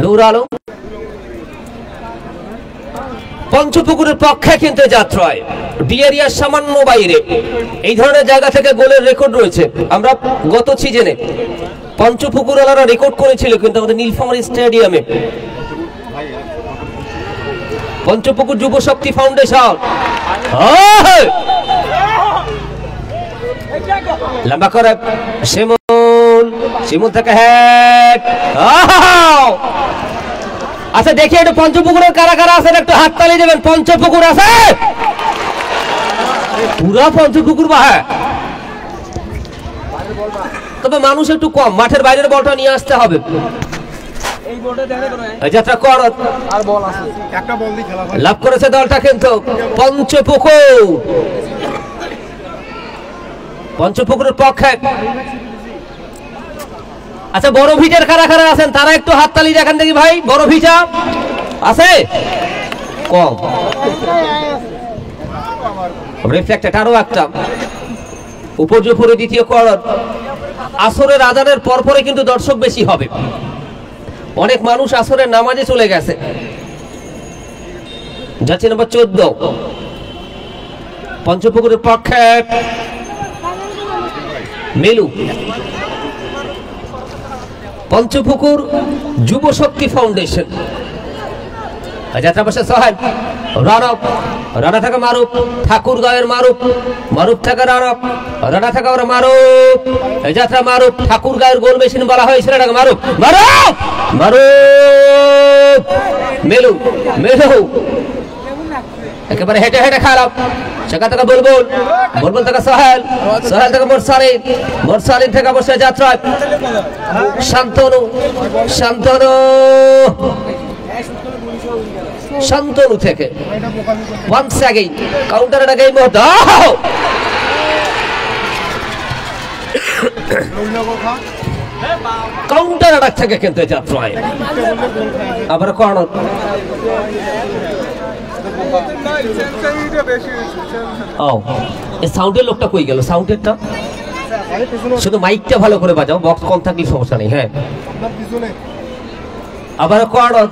নূর আলম পঞ্চপুকুরের পক্ষে কিন্তু যাত্রায় ডিএরিয়ার সামান্য বাইরে এই ধরনের জায়গা থেকে গোলের রেকর্ড রয়েছে। আমরা গত সিজনে পঞ্চপুকুরওয়ালারা রেকর্ড করেছিল কিন্তু আমাদের নীলফামারী স্টেডিয়ামে। পঞ্চপুকুর যুব শক্তি ফাউন্ডেশন লম্বা করে শিমুল থেকে হেড। আচ্ছা দেখি একটু পঞ্চপুকুরের কারা কারা আছেন একটু হাততালি দেবেন। পঞ্চপুকুর আছে পুরা পঞ্চপুকুর বাহা, তবে মানুষ একটু কম, মাঠের বাইরের বলটা নিয়ে আসতে হবে। লাভ করেছে দলটা কিন্তু পঞ্চপুকুরের পক্ষে। আচ্ছা বড় ভিটার কারা কারা আছেন তারা একটু হাততালি দেখান দেখি ভাই। বড় ভিটা আছে কম, রিফ্লেক্টেড আরো একটা উপজুপুরে দ্বিতীয় কোয়ার্টার। আসরের আজানের পরপরে কিন্তু দর্শক বেশি হবে, অনেক মানুষ আসরের নামাজে চলে গেছে। যাচ্ছে নম্বর 14 পঞ্চপুকুরের পক্ষে মেলু। পঞ্চপুকুর যুব শক্তি ফাউন্ডেশন যাত্রা বসে সোহেল রনব, রানা থাকা মারুফ, ঠাকুর গায়ের মারুফ, মারুফ থাকা রনব, রানা থাকা ওরা মারুফ। যাত্রা মারুফ, ঠাকুর গায়ের গোল মেশিন বলা হয়েছিল এটাকে মারুফ। মারুফ মারুফ মেলু মেলু একেবারে হেঁটে হেঁটে খারাপ। সেখান থেকে বুলবুল, বুলবুল থেকে সোহেল, সোহেল থেকে মোরসালিন, মোরসালিন থেকে বসে যাত্রা শান্তনু, শান্তনু শান্তনু থেকে ওয়ান্স অ্যাগেইন কাউন্টার এর আগে এই মুহূর্তে কাউন্টার অ্যাটাক থেকে কিন্তু যাত্রায় আবার কর্নার। সাউন্ডের লোকটা কই গেল? সাউন্ডেরটা শুধু মাইকটা ভালো করে বাজাও, বক্স কম থাকলে সমস্যা নেই। হ্যাঁ আবার কর্নার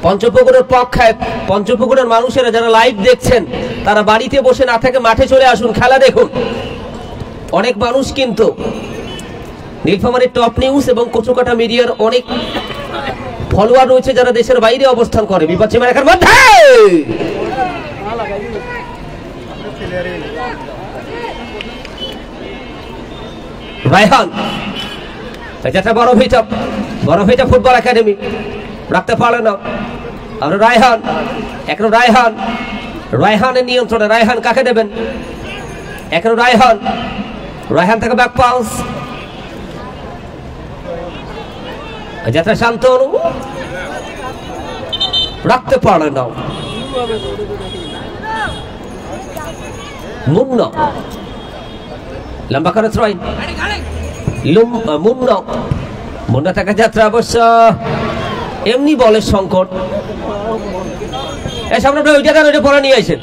পঞ্চপুকুরের পক্ষে। পঞ্চপুকুরের মানুষেরা যারা লাইভ দেখছেন তারা বাড়িতে বসে না থেকে মাঠে চলে আসুন, খেলা দেখুন। অনেক মানুষ কিন্তু নীলফামারীর টপ নিউজ এবং কচুকাটা মিডিয়ার অনেক ফলোয়ার রয়েছে যারা দেশের বাইরে অবস্থান করে। বিপক্ষে মেরাকার মধ্যে রায়হান, এটা বড় ভিটা, বড় ভিটা ফুটবল একাডেমি রাখতে পারলে না। আমরা রায়হান, এখন রায়হান, রায়হানের নিয়ন্ত্রণে। রায়হান কাকে দেবেন? এখন রায়হান, রায়হান থেকে ব্যাক পাস। যাত্রা শান্তনু রাখতে পারে না। মুন্না লম্বা করে থ্রোইন, মুন্না, মুন্না থেকে যাত্রা অবশ্য এমনি বলের সংকট। এই সামনে ওইটা দেন, ওইটা পরে নিয়ে আসেন,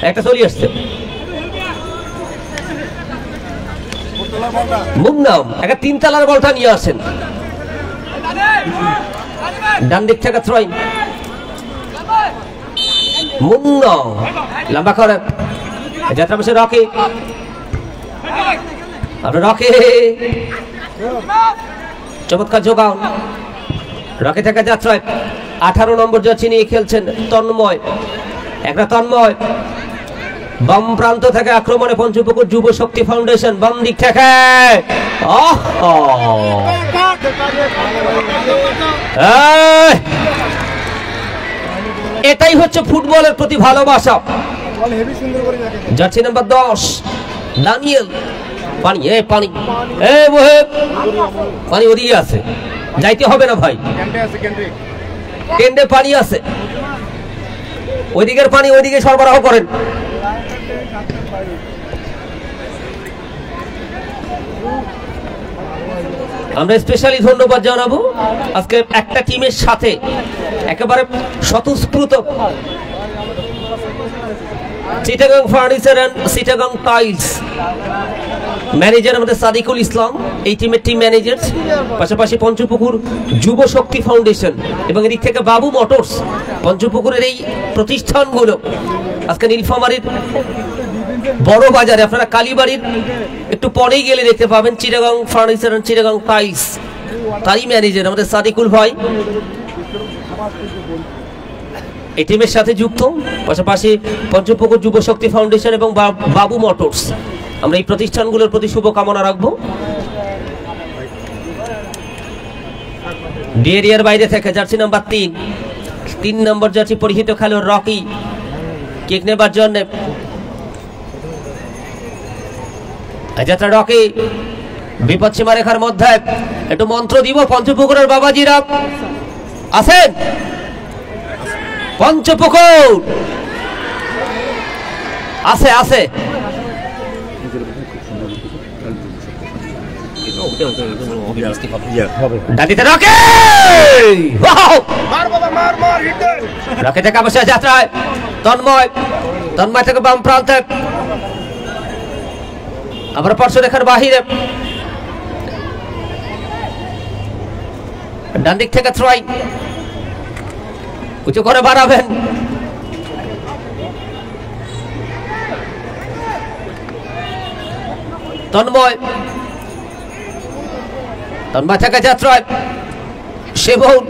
একটা চলে আসছে। মুন্নাম একটা 3 তলার বলটা নিয়ে আসেন, ডান দিক থেকে থ্রোইন। মুন্না লম্বা করে যাত্রা বসে রকি, আমরা রকি চমৎকার যোগান। রকি থেকে যাত্রায় 18 নম্বর জার্সি নিয়ে খেলছেন তন্ময়, একটা তন্ময়। বাম প্রান্ত থেকে আক্রমণে পঞ্চপুকুর যুব শক্তি ফাউন্ডেশন, বাম দিক থেকে এটাই হচ্ছে ফুটবলের প্রতি ভালোবাসা। Jersey number 10 Daniel. পানি পানি পানি ওদিকে আছে, যাইতে হবে না ভাই, কেন্দ্রে পানি আছে, ওইদিকের পানি ওইদিকে সরবরাহ করেন। আমরা স্পেশালি ধন্যবাদ জানাবো আজকে একটা টিমের সাথে একেবারে স্বতঃস্ফূর্ত Chittagong furniture and Chittagong tiles manager আমাদের সাদিকুল ইসলাম, এই টিমের টিম ম্যানেজার। পাশাপাশি পঞ্চপুকুর যুব শক্তি ফাউন্ডেশন এবং এদিক থেকে বাবু মোটরস, পঞ্চপুকুরের এই প্রতিষ্ঠানগুলো আজকে নীলফামারীর বড় বাজারে, আপনারা কালীবাড়ির একটু পরেই গেলে দেখতে পাবেন Chittagong furniture and Chittagong tiles, তারই ম্যানেজার আমাদের সাদিকুল ভাই এই টিমের সাথে যুক্ত। পাশাপাশি পঞ্চপুকুর যুব শক্তি ফাউন্ডেশন এবং বাবু মোটরস, আমরা এই প্রতিষ্ঠানগুলোর প্রতি শুভকামনা রাখবো। এরিয়ার বাইরে থেকে জার্সি নাম্বার 3 নম্বর জার্সি পরিহিত খেলোয়াড় রকি কিক নেবার জন্য যাত্রা রকি বিপদ সীমা রেখার মধ্যে একটু মন্ত্র দিব। পঞ্চপুকুরের বাবাজিরা আছেন, পঞ্চপুকুর আছে আছে রকি থেকে অবশ্যই যাত্রায় তন্ময় থেকে বাম প্রান্তে আবার পার্শ্বরেখার বাহিরে ডান দিক থেকে থ্রোয়িং উঁচু করে বাড়াবেন। তন্ময় থেকে যাত্রায় শিবুল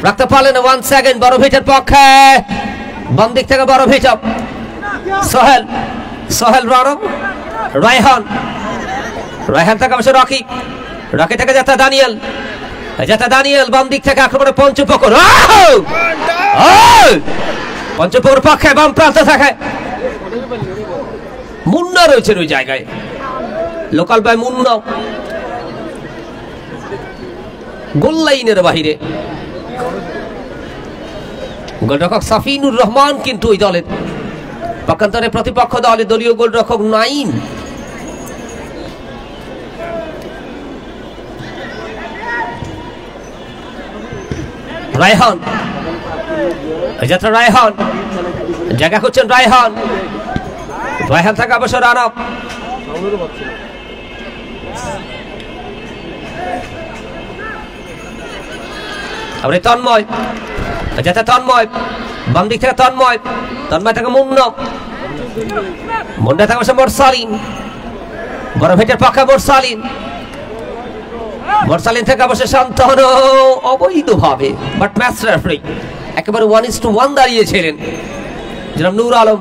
রাখতে পারলেন 1 সেকেন্ড। বড় ভিটের পক্ষে বাম দিক থেকে বড় ভিট সোহেল রানম রায়হান থেকে অবশ্য রকি থেকে যাত্রা দানিয়েল বাম দিক থেকে আক্রমণে পঞ্চপুকুর পক্ষে বাম প্রান্ত থাকে মুন্না রয়েছে ওই জায়গায়, লোকাল বাই মুন্না গোল লাইনের বাহিরে। গোলরক্ষক সাফিনুর রহমান কিন্তু ওই দলের পক্ষান্তরে প্রতিপক্ষ দলের দলীয় গোলরক্ষক নাইম। রায়হান জায়গা করছেন রায়হান থেকে অবশ্য রান আপ। তন্ময় বাম দিক থেকে তন্ময় থেকে মুন্না থেকে অবশ্য মোরসালিন, বড় ভেটের পক্ষে মোরসালিন থেকে অবশ্য শান্তনু অবৈধভাবে বাট ম্যাচ রেফারি একেবারে 1:1 দাঁড়িয়েছিলেন জনাব নূর আলম।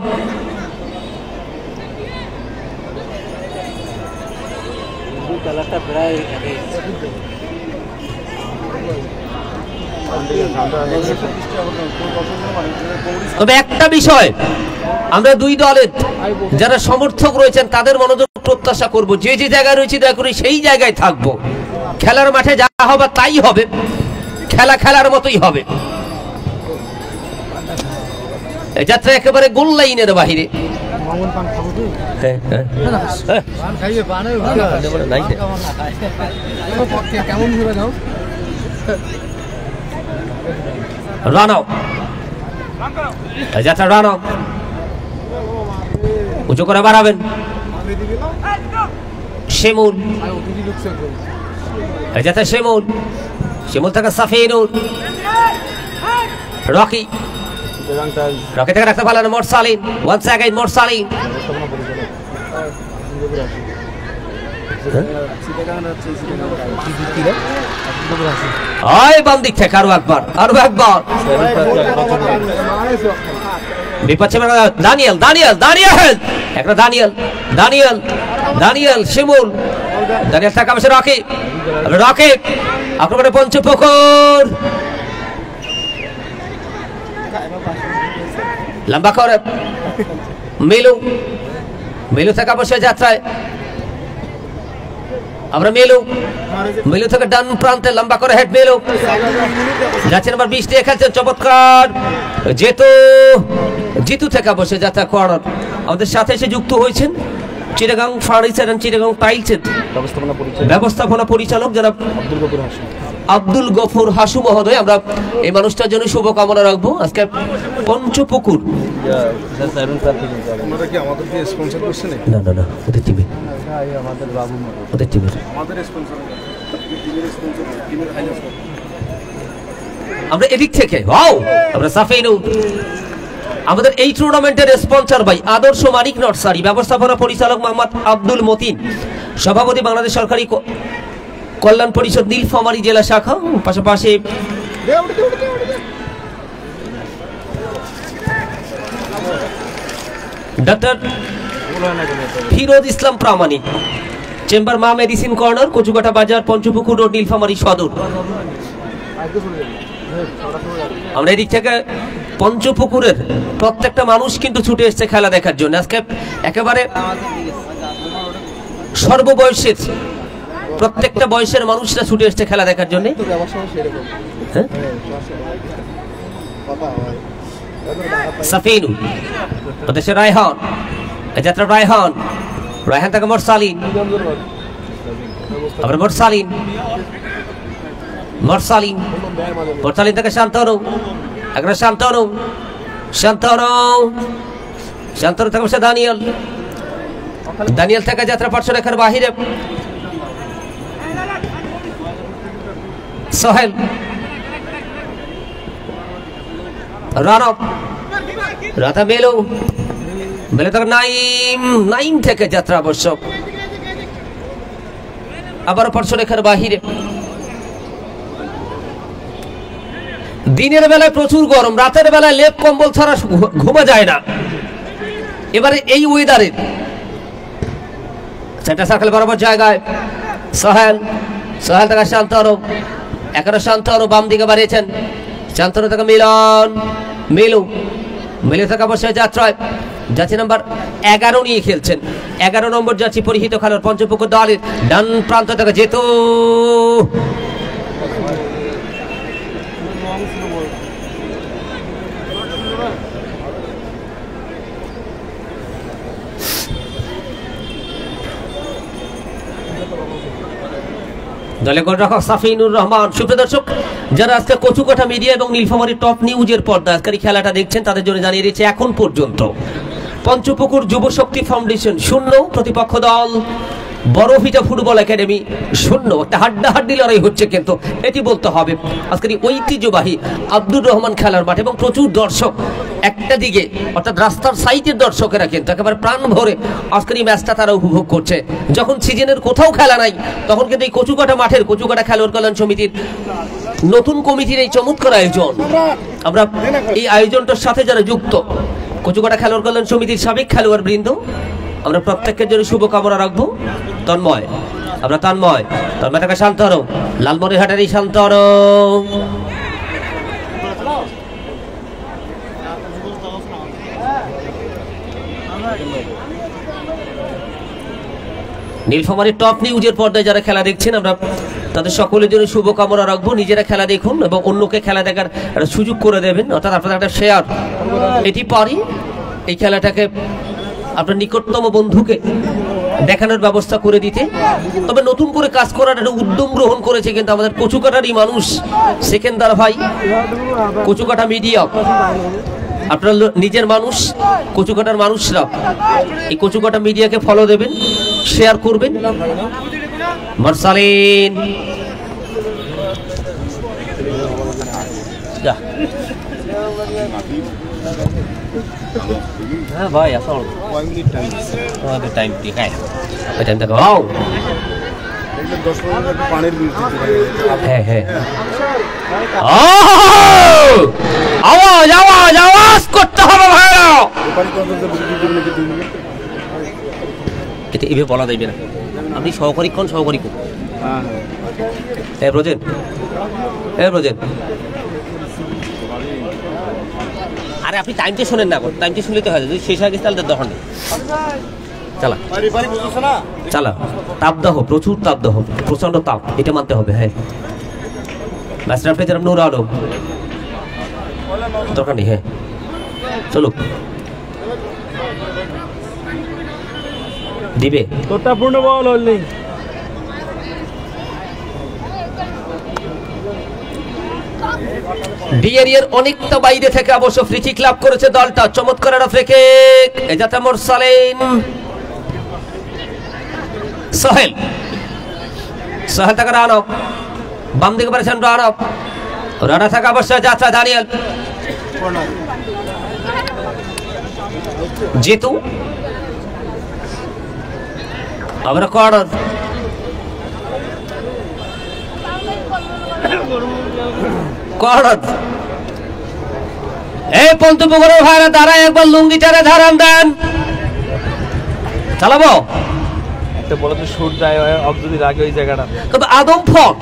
তবে একটা বিষয় আমরা দুই দলের যারা সমর্থক রয়েছেন তাদের মনোযোগ প্রত্যাশা করব, যে যে জায়গায় রয়েছে দয়া করে সেই জায়গায় থাকবো। খেলার মাঠে যা হবে তাই হবে, খেলার মতোই হবে। যাত্রা একেবারে গোল লাইনের বাহিরে। রানো উঁচু করে বাড়াবেন শিমুল থেকে সাফিনুর রকি থেকে রাখতে পারলেন মোরসালিন। 1 সেকেন্ড মোরসালিন বাম দিক থেকে আরো একবার বিপদ দানিয়েল শিমুল থেকে অবশ্য রকি আক্রমণে পঞ্চপুকুর লম্বা করে মিলু থেকে অবশ্যই যাত্রায় আমরা মিলু থেকে ডান প্রান্তে লম্বা করে হেড যাচ্ছে নাম্বার 20 দিয়ে খেলছেন চমৎকার জিতু থেকে অবশ্যই যাত্রা কর্নার আমাদের সাথে এসে যুক্ত হয়েছেন চিটাগাং ফার্নিচার এন্ড চিটাগাং টাইলসের ব্যবস্থাপনা পরিচালক যারা আব্দুল গফুর হাসু মহোদয়, আমরা এই মানুষটার জন্য শুভকামনা রাখবো। আজকে পঞ্চপুকুর না না না ওদের টিমে ওদের টিমের আমরা এদিক থেকে আমরা সাফেইনু আমাদের এই টুর্নামেন্টের স্পন্সর ভাই আদর্শ মানিক নার্সারি, ব্যবস্থাপনা পরিচালক মোহাম্মদ আব্দুল মতিন, সভাপতি বাংলাদেশ সরকারি কল্যাণ পরিষদ নীলফামারী জেলা শাখা, পাশাপাশি ডক্টর ফিরোজ ইসলাম প্রামাণিক, চেম্বার মা মেডিসিন কর্নার, কচুকাটা বাজার, পঞ্চপুকুর রোড, নীলফামারী সদর। আমরা এদিক থেকে পঞ্চপুকুরের প্রত্যেকটা মানুষ কিন্তু ছুটে এসছে খেলা দেখার জন্য। আজকে একেবারে সর্ববয়সের প্রত্যেকটা বয়সের মানুষরা ছুটে এসছে খেলা দেখার জন্য। সাফিনু দেশে রায়হান, যাত্রা রায়হান, রায়হান থেকে মোরসালিন, আবার মোরসালিন, মোরসালিন, মোরসালিন থেকে শান্তনু, একটা শান্তনু, শান্তনু, শান্তনু থেকে বসে দানিয়েল, দানিয়েল থেকে যাত্রা পাঠশালার বাহিরে সোহেল, রানব, রাধা মেলু, মেলে থেকে নাইম, নাইম থেকে যাত্রা আবশ্যক, আবার পাঠশালার বাহিরে। দিনের বেলায় প্রচুর গরম, রাতের বেলায় লেপ কম্বল ছাড়া ঘুমা যায় না। এবারে এই ওয়েদারে সেন্টার সার্কেল বরাবর জায়গায় সোহেল, সোহেল থেকে শান্তনু, একারো শান্তনু বাম দিকে বাড়িয়েছেন, শান্তনু থেকে মিলন, মিলু, মিলু থেকে বসে যাত্রায় যাচ্ছি নাম্বার 11 নিয়ে খেলছেন, 11 নম্বর যাচ্ছি পরিহিত খেলোয়াড় পঞ্চপুকুর দলের, ডান প্রান্ত থেকে যেতু, দলে গোলরক্ষক সাফিনুর রহমান। সুপ্রিয় দর্শক, যারা আজকে কচুকাটা মিডিয়া এবং নীলফামারী টপ নিউজের পর্দা আজকের এই খেলাটা দেখছেন, তাদের জন্য জানিয়ে দিচ্ছি এখন পর্যন্ত পঞ্চপুকুর যুব শক্তি ফাউন্ডেশন 0, প্রতিপক্ষ দল বড়ভিটা ফুটবল একাডেমি 0। একটা হাড্ডাহাড্ডি লড়াই হচ্ছে, কিন্তু এটি বলতে হবে আজকের এই ঐতিহ্যবাহী আব্দুর রহমান খেলার মাঠ এবং প্রচুর দর্শক একটা দিকে, অর্থাৎ রাস্তার সাইডের দর্শকেরা কিন্তু একেবারে প্রাণ ভরে আজকের এই ম্যাচটা তারা উপভোগ করছে। যখন সিজনের কোথাও খেলা নাই, তখন কিন্তু এই কচুকাটা মাঠের কচুকাটা খেলোয়াড় কল্যাণ সমিতির নতুন কমিটির এই চমৎকার আয়োজন, আমরা এই আয়োজনটার সাথে যারা যুক্ত কচুকাটা খেলোয়াড় কল্যাণ সমিতির সাবেক খেলোয়াড় বৃন্দ, আমরা প্রত্যেকের জন্য শুভকামনা রাখবো। তন্ময়, আমরা তন্ময়, তন্ময় থেকে শান্তনু, লালমনিরহাটের এই শান্তনু, নীলফামারী টপ নিউজের পর্দায় যারা খেলা দেখছেন, আমরা তাদের সকলের জন্য শুভকামনা রাখবো। নিজেরা খেলা দেখুন এবং অন্যকে খেলা দেখার একটা সুযোগ করে দেবেন, অর্থাৎ আপনাদের একটা শেয়ার এটি পারি এই খেলাটাকে আপনার নিকটতম বন্ধুকে দেখানোর ব্যবস্থা করে দিতে। তবে নতুন করে কাজ করার একটা উদ্যম গ্রহণ করেছে কিন্তু আমাদের কচুকাটারই মানুষ সেকেন্দার ভাই, কচুকাটা মিডিয়া, আপনার নিজের মানুষ, কচুকাটার মানুষরা এই কচুকাটা মিডিয়াকে ফলো দেবেন, শেয়ার করবেন। মারসালিন, হ্যাঁ ভাই আসল তোমাদের টাইম দেখায়, ওই টাইম দেখো। হ্যাঁ হ্যাঁ, আওয়াজ আওয়াজ আওয়াজ করতে হবে ভাইরা, এটা এভাবে বলা যাবে না। আপনি সহকারী কোন সহকারী কোন? হ্যাঁ ব্রজেন, হ্যাঁ ব্রজেন, আরে আপনি টাইমটা শোনেন না, টাইমটা শুনলে তো হয়, যদি শেষ হয়ে গেছে তাহলে দরকার নেই। চালা চালা, তাপদাহ, প্রচুর তাপদাহ, প্রচন্ড তাপ, এটা মানতে হবে। হ্যাঁ ম্যাচটা আপনি যেরকম নূর আলম, দরকার নেই। হ্যাঁ চলুক, দিবে তোরটা পূর্ণ বল হলনি ডি এরিয়ার অনেকটা বাইরে থেকে অবশ্য ফ্রি কিক লাভ করেছে দলটা। চমৎকার একটা ফ্রি কিক, এজাতে মোরসালিন, সোহেল, সোহেল থেকে রানব, বাম দিকে পারেছেন রানব, রানা থেকে অবশ্য যাত্রা দানিয়েল, জিতু, আবার কর্নার, কর্নার। এই পঞ্চপুকুরের ভাইরা তারা একবার লুঙ্গিটারে ধারান দেন, চালাবো বলো তো শুট যায় অফ যদি লাগে ওই জায়গাটা তবে আদম ফোন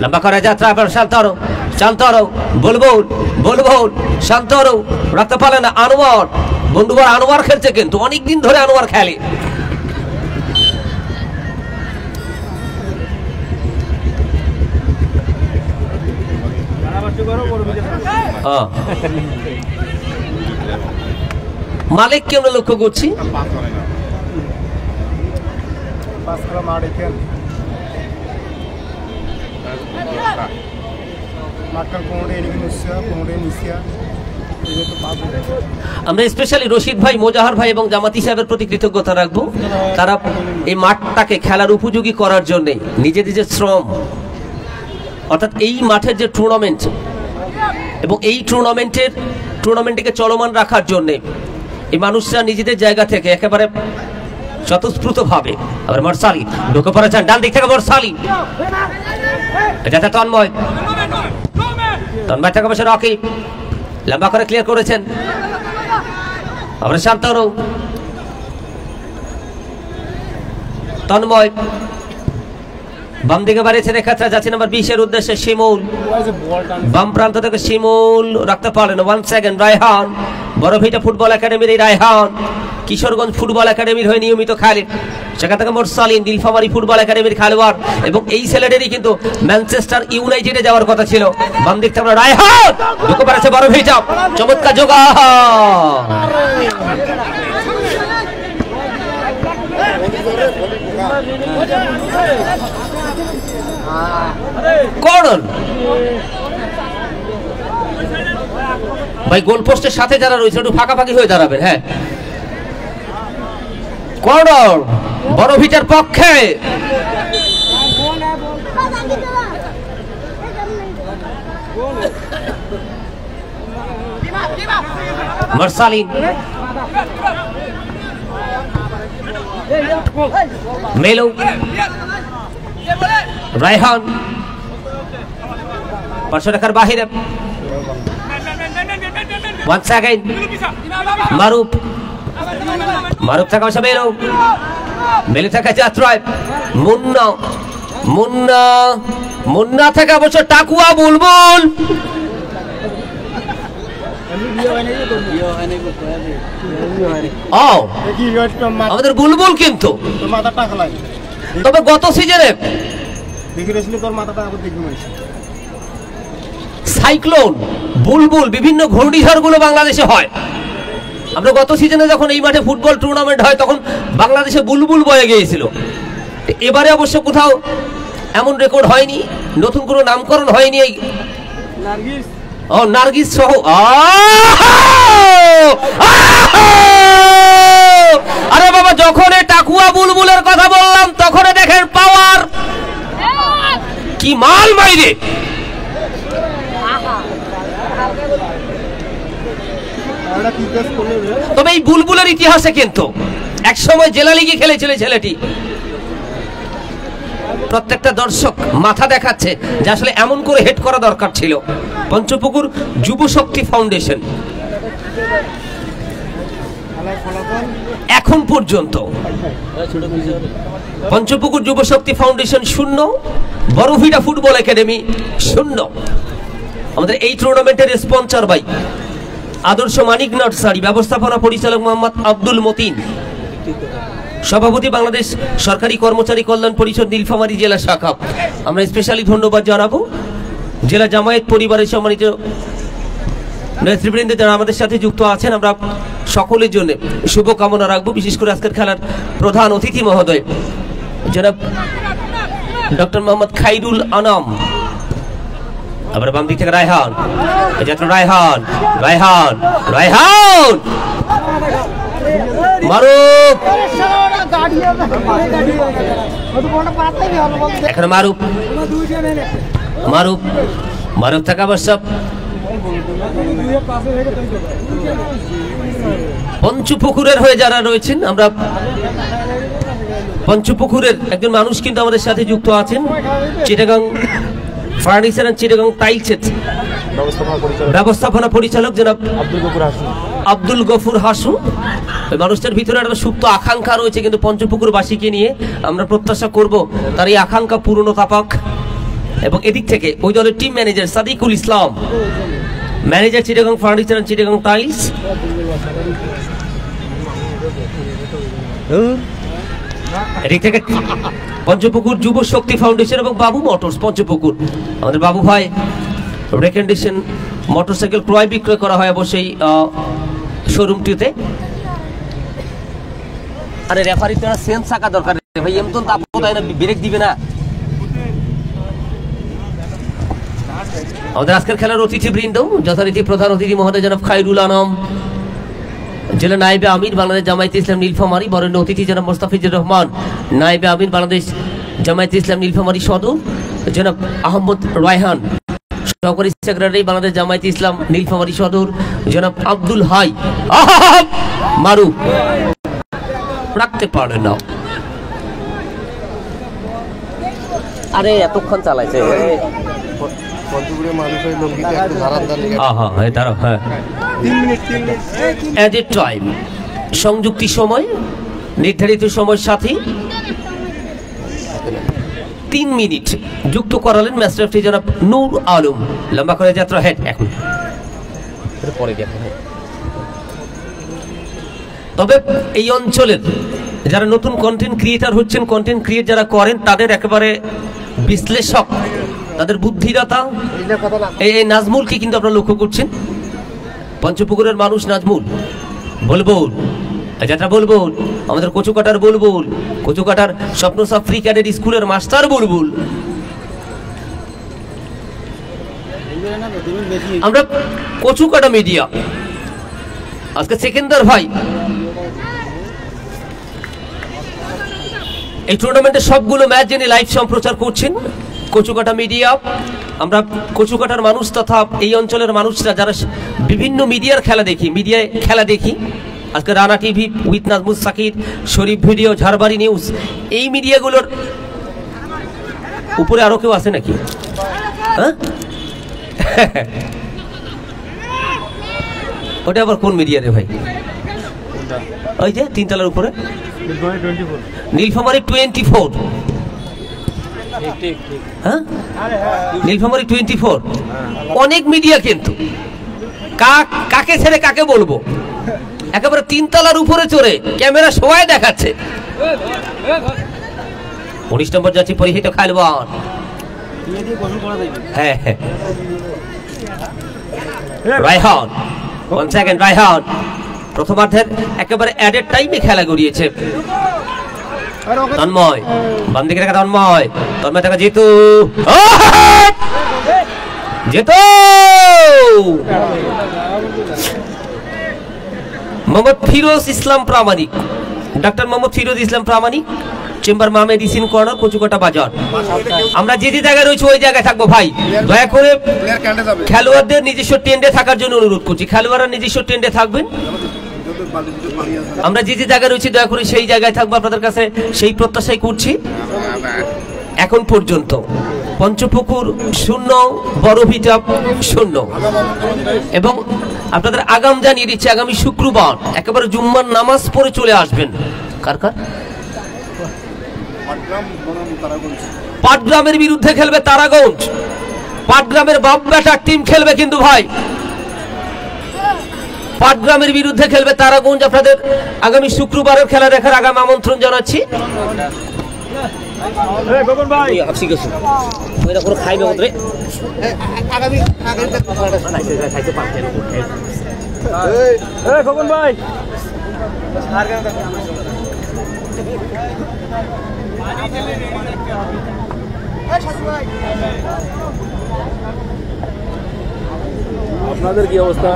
লম্বা করে যাত্রা। এবার শান্তরো, শান্তরো, বুলবুল, বুলবুল, শান্তরো রাখতে পারে না আনোয়ার। বন্ধুবার আনোয়ার খেলছে কিন্তু অনেকদিন ধরে আনোয়ার খেলে। মালিককে আমরা লক্ষ্য করছি, আমরা স্পেশালি রশিদ ভাই, মোজাহার ভাই এবং জামাতি সাহেবের প্রতি কৃতজ্ঞতা রাখবো। তারা এই মাঠটাকে খেলার উপযোগী করার জন্য নিজেদের যে শ্রম, অর্থাৎ এই মাঠের যে টুর্নামেন্ট এবং এই টুর্নামেন্টটিকে চলমান রাখার জন্য এই মানুষরা নিজেদের জায়গা থেকে একেবারে স্বতঃস্ফূর্ত ভাবে। আবার মোরসালি ঢুকে পড়েছেন ডান দিক থেকে, মোরসালি এটাতে তন্ময়, তন্ময় থেকে বসে রকি লম্বা করে ক্লিয়ার করেছেন। আবার শান্তনু, তন্ময় বাম দিকে বাড়িয়েছেন, এক্ষেত্রে যাচ্ছে নাম্বার 20-এর উদ্দেশ্যে শিমুল, বাম প্রান্ত থেকে শিমুল রাখতে পারেন। 1 সেকেন্ড, রায়হান, বড়ভিটা ফুটবল একাডেমির এই রায়হান কিশোরগঞ্জ ফুটবল একাডেমির হয়ে নিয়মিত খেলে। সেখান থেকে মোরসালিন নীলফামারী ফুটবল একাডেমির খেলোয়াড় এবং এই ছেলেদেরই কিন্তু ম্যানচেস্টার ইউনাইটেডে যাওয়ার কথা ছিল। বাম দিক থেকে রায়হান ঢুকে পড়েছে বড়ভিটা, চমৎকার যোগা কর্নার। ভাই গোলপোস্টের সাথে যারা রয়েছে একটু ফাঁকাফাঁকি হয়ে দাঁড়াবেন। হ্যাঁ, কর্নার বড়ভিটার পক্ষে। মোরসালিন, মেলো, রায়হান 500 টাকার বাহিরে। 1 সেকেন্ড, মারুফ, মারুফ থাকা বসে মেলো, মেলো থাকা যাত্রায় মুন্না, মুন্না, মুন্না থেকে অবশ্য টাকুয়া বুলবুল, আমাদের বুলবুল কিন্তু। তবে গত সিজনে সাইক্লোন, বুলবুল, বিভিন্ন ঘূর্ণিঝড় গুলো বাংলাদেশে হয়। আমরা গত সিজনে যখন এই মাঠে ফুটবল টুর্নামেন্ট হয় তখন বাংলাদেশে বুলবুল বয়ে গিয়েছিল। এবারে অবশ্য কোথাও এমন রেকর্ড হয়নি, নতুন কোনো নামকরণ হয়নি। এই নার্গিস সহ আরে বাবা, যখন টাকুয়া বুলবুলের কথা বললাম তখন দেখেন পাওয়ার কি মাল বাইরে। তবে এই বুলবুলের ইতিহাসে কিন্তু একসময় জেলা লিগে খেলেছিল ছেলেটি। প্রত্যেকটা দর্শক মাথা দেখাচ্ছে যে আসলে এমন করে হেড করা দরকার ছিল। পঞ্চপুকুর যুব শক্তি ফাউন্ডেশন এখন পর্যন্ত, পঞ্চপুকুর যুব শক্তি ফাউন্ডেশন 0, বড়ভিটা ফুটবল একাডেমি 0। আমাদের এই টুর্নামেন্টের স্পন্সর বাই আদর্শ মানিক নার্সারি, ব্যবস্থাপনা পরিচালক মোহাম্মদ আব্দুল মতিন, সভাপতি বাংলাদেশ সরকারি কর্মচারী কল্যাণ পরিষদ নীলফামারী জেলা শাখা। আমরা স্পেশালি ধন্যবাদ জানাবো জেলা জামায়াত পরিবারের সম্মানিত নেতৃবৃন্দ যারা আমাদের সাথে যুক্ত আছেন, আমরা সকলের জন্য শুভকামনা রাখবো। বিশেষ করে আজকের খেলার প্রধান অতিথি মহোদয় জনাব ডক্টর মোহাম্মদ খাইরুল আনাম, আবার বাম দিক থেকে রায়হান, রায়হান রায়হান রায়হান মারুফ, এখানে মারুফ মারুফ মারুফ থাকা অবশ্য পঞ্চপুকুরের হয়ে যারা রয়েছেন, আমরা পঞ্চপুকুরের একজন মানুষ কিন্তু আমাদের সাথে যুক্ত আছেন, চিটাগাং ফার্নিচার এন্ড চিটাগাং টাইলসের ব্যবস্থাপনা পরিচালক জনাব আব্দুল গফুর হাসু। ওই মানুষটার ভিতরে একটা সুপ্ত আকাঙ্ক্ষা রয়েছে, কিন্তু পঞ্চপুকুরবাসীকে নিয়ে আমরা প্রত্যাশা করব তার এই আকাঙ্ক্ষা পূর্ণতা পাক। এবং এদিক থেকে ওই দলের team manager Sadikul Islam, manager Chittagong furniture and Chittagong tiles. এদিক থেকে পঞ্চপুকুর যুব শক্তি ফাউন্ডেশন এবং বাবু মোটরস পঞ্চপুকুর, আমাদের বাবু ভাই রেকন্ডিশন মোটরসাইকেল ক্রয় বিক্রয় করা হয় অবশ্যই শোরুমটিতে। আরে রেফারি তো সেন্স থাকা দরকার ভাই, এমন তো তাই না, ব্রেক দিবে না। আমাদের আজকের খেলার অতিথিবৃন্দ যথারীতি প্রধান অতিথি মহোদয় জনাব খাইরুল আনাম, জেলা নায়েবে আমির বাংলাদেশ জামায়াতে ইসলাম নীলফামারী। বরেণ্য অতিথি জনাব মোস্তাফিজুর রহমান, নায়েবে আমির বাংলাদেশ জামায়াতে ইসলাম নীলফামারী সদর। জনাব আহমদ রায়হান, সহকারী সেক্রেটারি বাংলাদেশ জামায়াতে ইসলাম নীলফামারী সদর। জনাব আব্দুল হাই মারুফ, রাখতে পারে না, আরে এতক্ষণ চালাইছে সংযুক্তি সময় নির্ধারিত সময়ের সাথে 3 মিনিট যুক্ত করালেন ম্যাচ রেফারি জনাব নূর আলম। লম্বা করে যাত্রা হেড এখন পরে তবে এই অঞ্চলের যারা নতুন কন্টেন্ট ক্রিয়েটার হচ্ছেন, কন্টেন্ট ক্রিয়েট যারা করেন, তাদের একেবারে বিশ্লেষক, তাদের বুদ্ধিদাতা এই নাজমুলকে কিন্তু আপনারা লক্ষ্য করছেন। পঞ্চপুকুরের মানুষ নাজমুল বুলবুল, যাত্রা বুলবুল, আমাদের কচুকাটার বুলবুল, কচুকাটার স্বপ্ন সাফরি ক্যাডেট স্কুলের মাস্টার বুলবুল। আমরা কচুকাটা মিডিয়া আজকে সেকেন্দার ভাই এই টুর্নামেন্টের সবগুলো ম্যাচ যিনি লাইভ সম্প্রচার করছেন কচুকাটা মিডিয়া। আমরা কচুকাটার মানুষ তথা এই অঞ্চলের মানুষরা যারা বিভিন্ন মিডিয়ার খেলা দেখি, মিডিয়ায় খেলা দেখি, আজকে Rana TV with Nazmul Sakir, Sharif video, Jharbari news, এই মিডিয়াগুলোর উপরে আরো কেউ আছে নাকি? হ্যাঁ, ওটা আবার কোন মিডিয়া রে ভাই? ওই যে 3 তলার উপরে নীলফামারী 24। হ্যাঁ, নীলফামারী 24 অনেক মিডিয়া, কিন্তু কাকে ছেড়ে কাকে বলবো? একেবারে 3 তলার উপরে চড়ে ক্যামেরা সবাই দেখাচ্ছে। 19 নম্বর যাচ্ছে পরিহিত খেলোয়াড়। হ্যাঁ হ্যাঁ, রায়হান, 1 সেকেন্ড, রায়হান প্রথমার্ধের একেবারে অ্যাডেড টাইমে খেলা গড়িয়েছে। তন্ময় বাম দিকে রাখা, তন্ময় টাকা জিতু, জিতু মোহাম্মদ ফিরোজ ইসলাম প্রামাণিক, ডাক্তার মোহাম্মদ ফিরোজ ইসলাম প্রামাণিক, চেম্বার মা মেডিসিন কর্নার, কচুকাটা বাজার। আমরা যে যে জায়গায় রয়েছে ওই জায়গায় থাকবো ভাই। দয়া করে খেলোয়াড়দের নিজস্ব টেন্ডে থাকার জন্য অনুরোধ করছি, খেলোয়াড়রা নিজস্ব টেন্ডে থাকবেন। আমরা যে যে জায়গায় রয়েছি দয়া করে সেই জায়গায় থাকবো, আপনাদের কাছে সেই প্রত্যাশাই করছি। এখন পর্যন্ত পঞ্চপুকুর 0, বড়ভিটা 0। এবং আপনাদের আগাম জানিয়ে দিচ্ছি, আগামী শুক্রবার একেবারে জুম্মার নামাজ পড়ে চলে আসবেন। কার কার? পাটগ্রামের বিরুদ্ধে খেলবে তারাগঞ্জ। পাটগ্রামের বাপ বেটার টিম খেলবে কিন্তু ভাই, পাটগ্রামের বিরুদ্ধে খেলবে তারাগঞ্জ। আপনাদের আগামী শুক্রবারের খেলা দেখার আগাম আমন্ত্রণ জানাচ্ছি। খাইবে খোকন ভাই আপনাদের কি অবস্থা?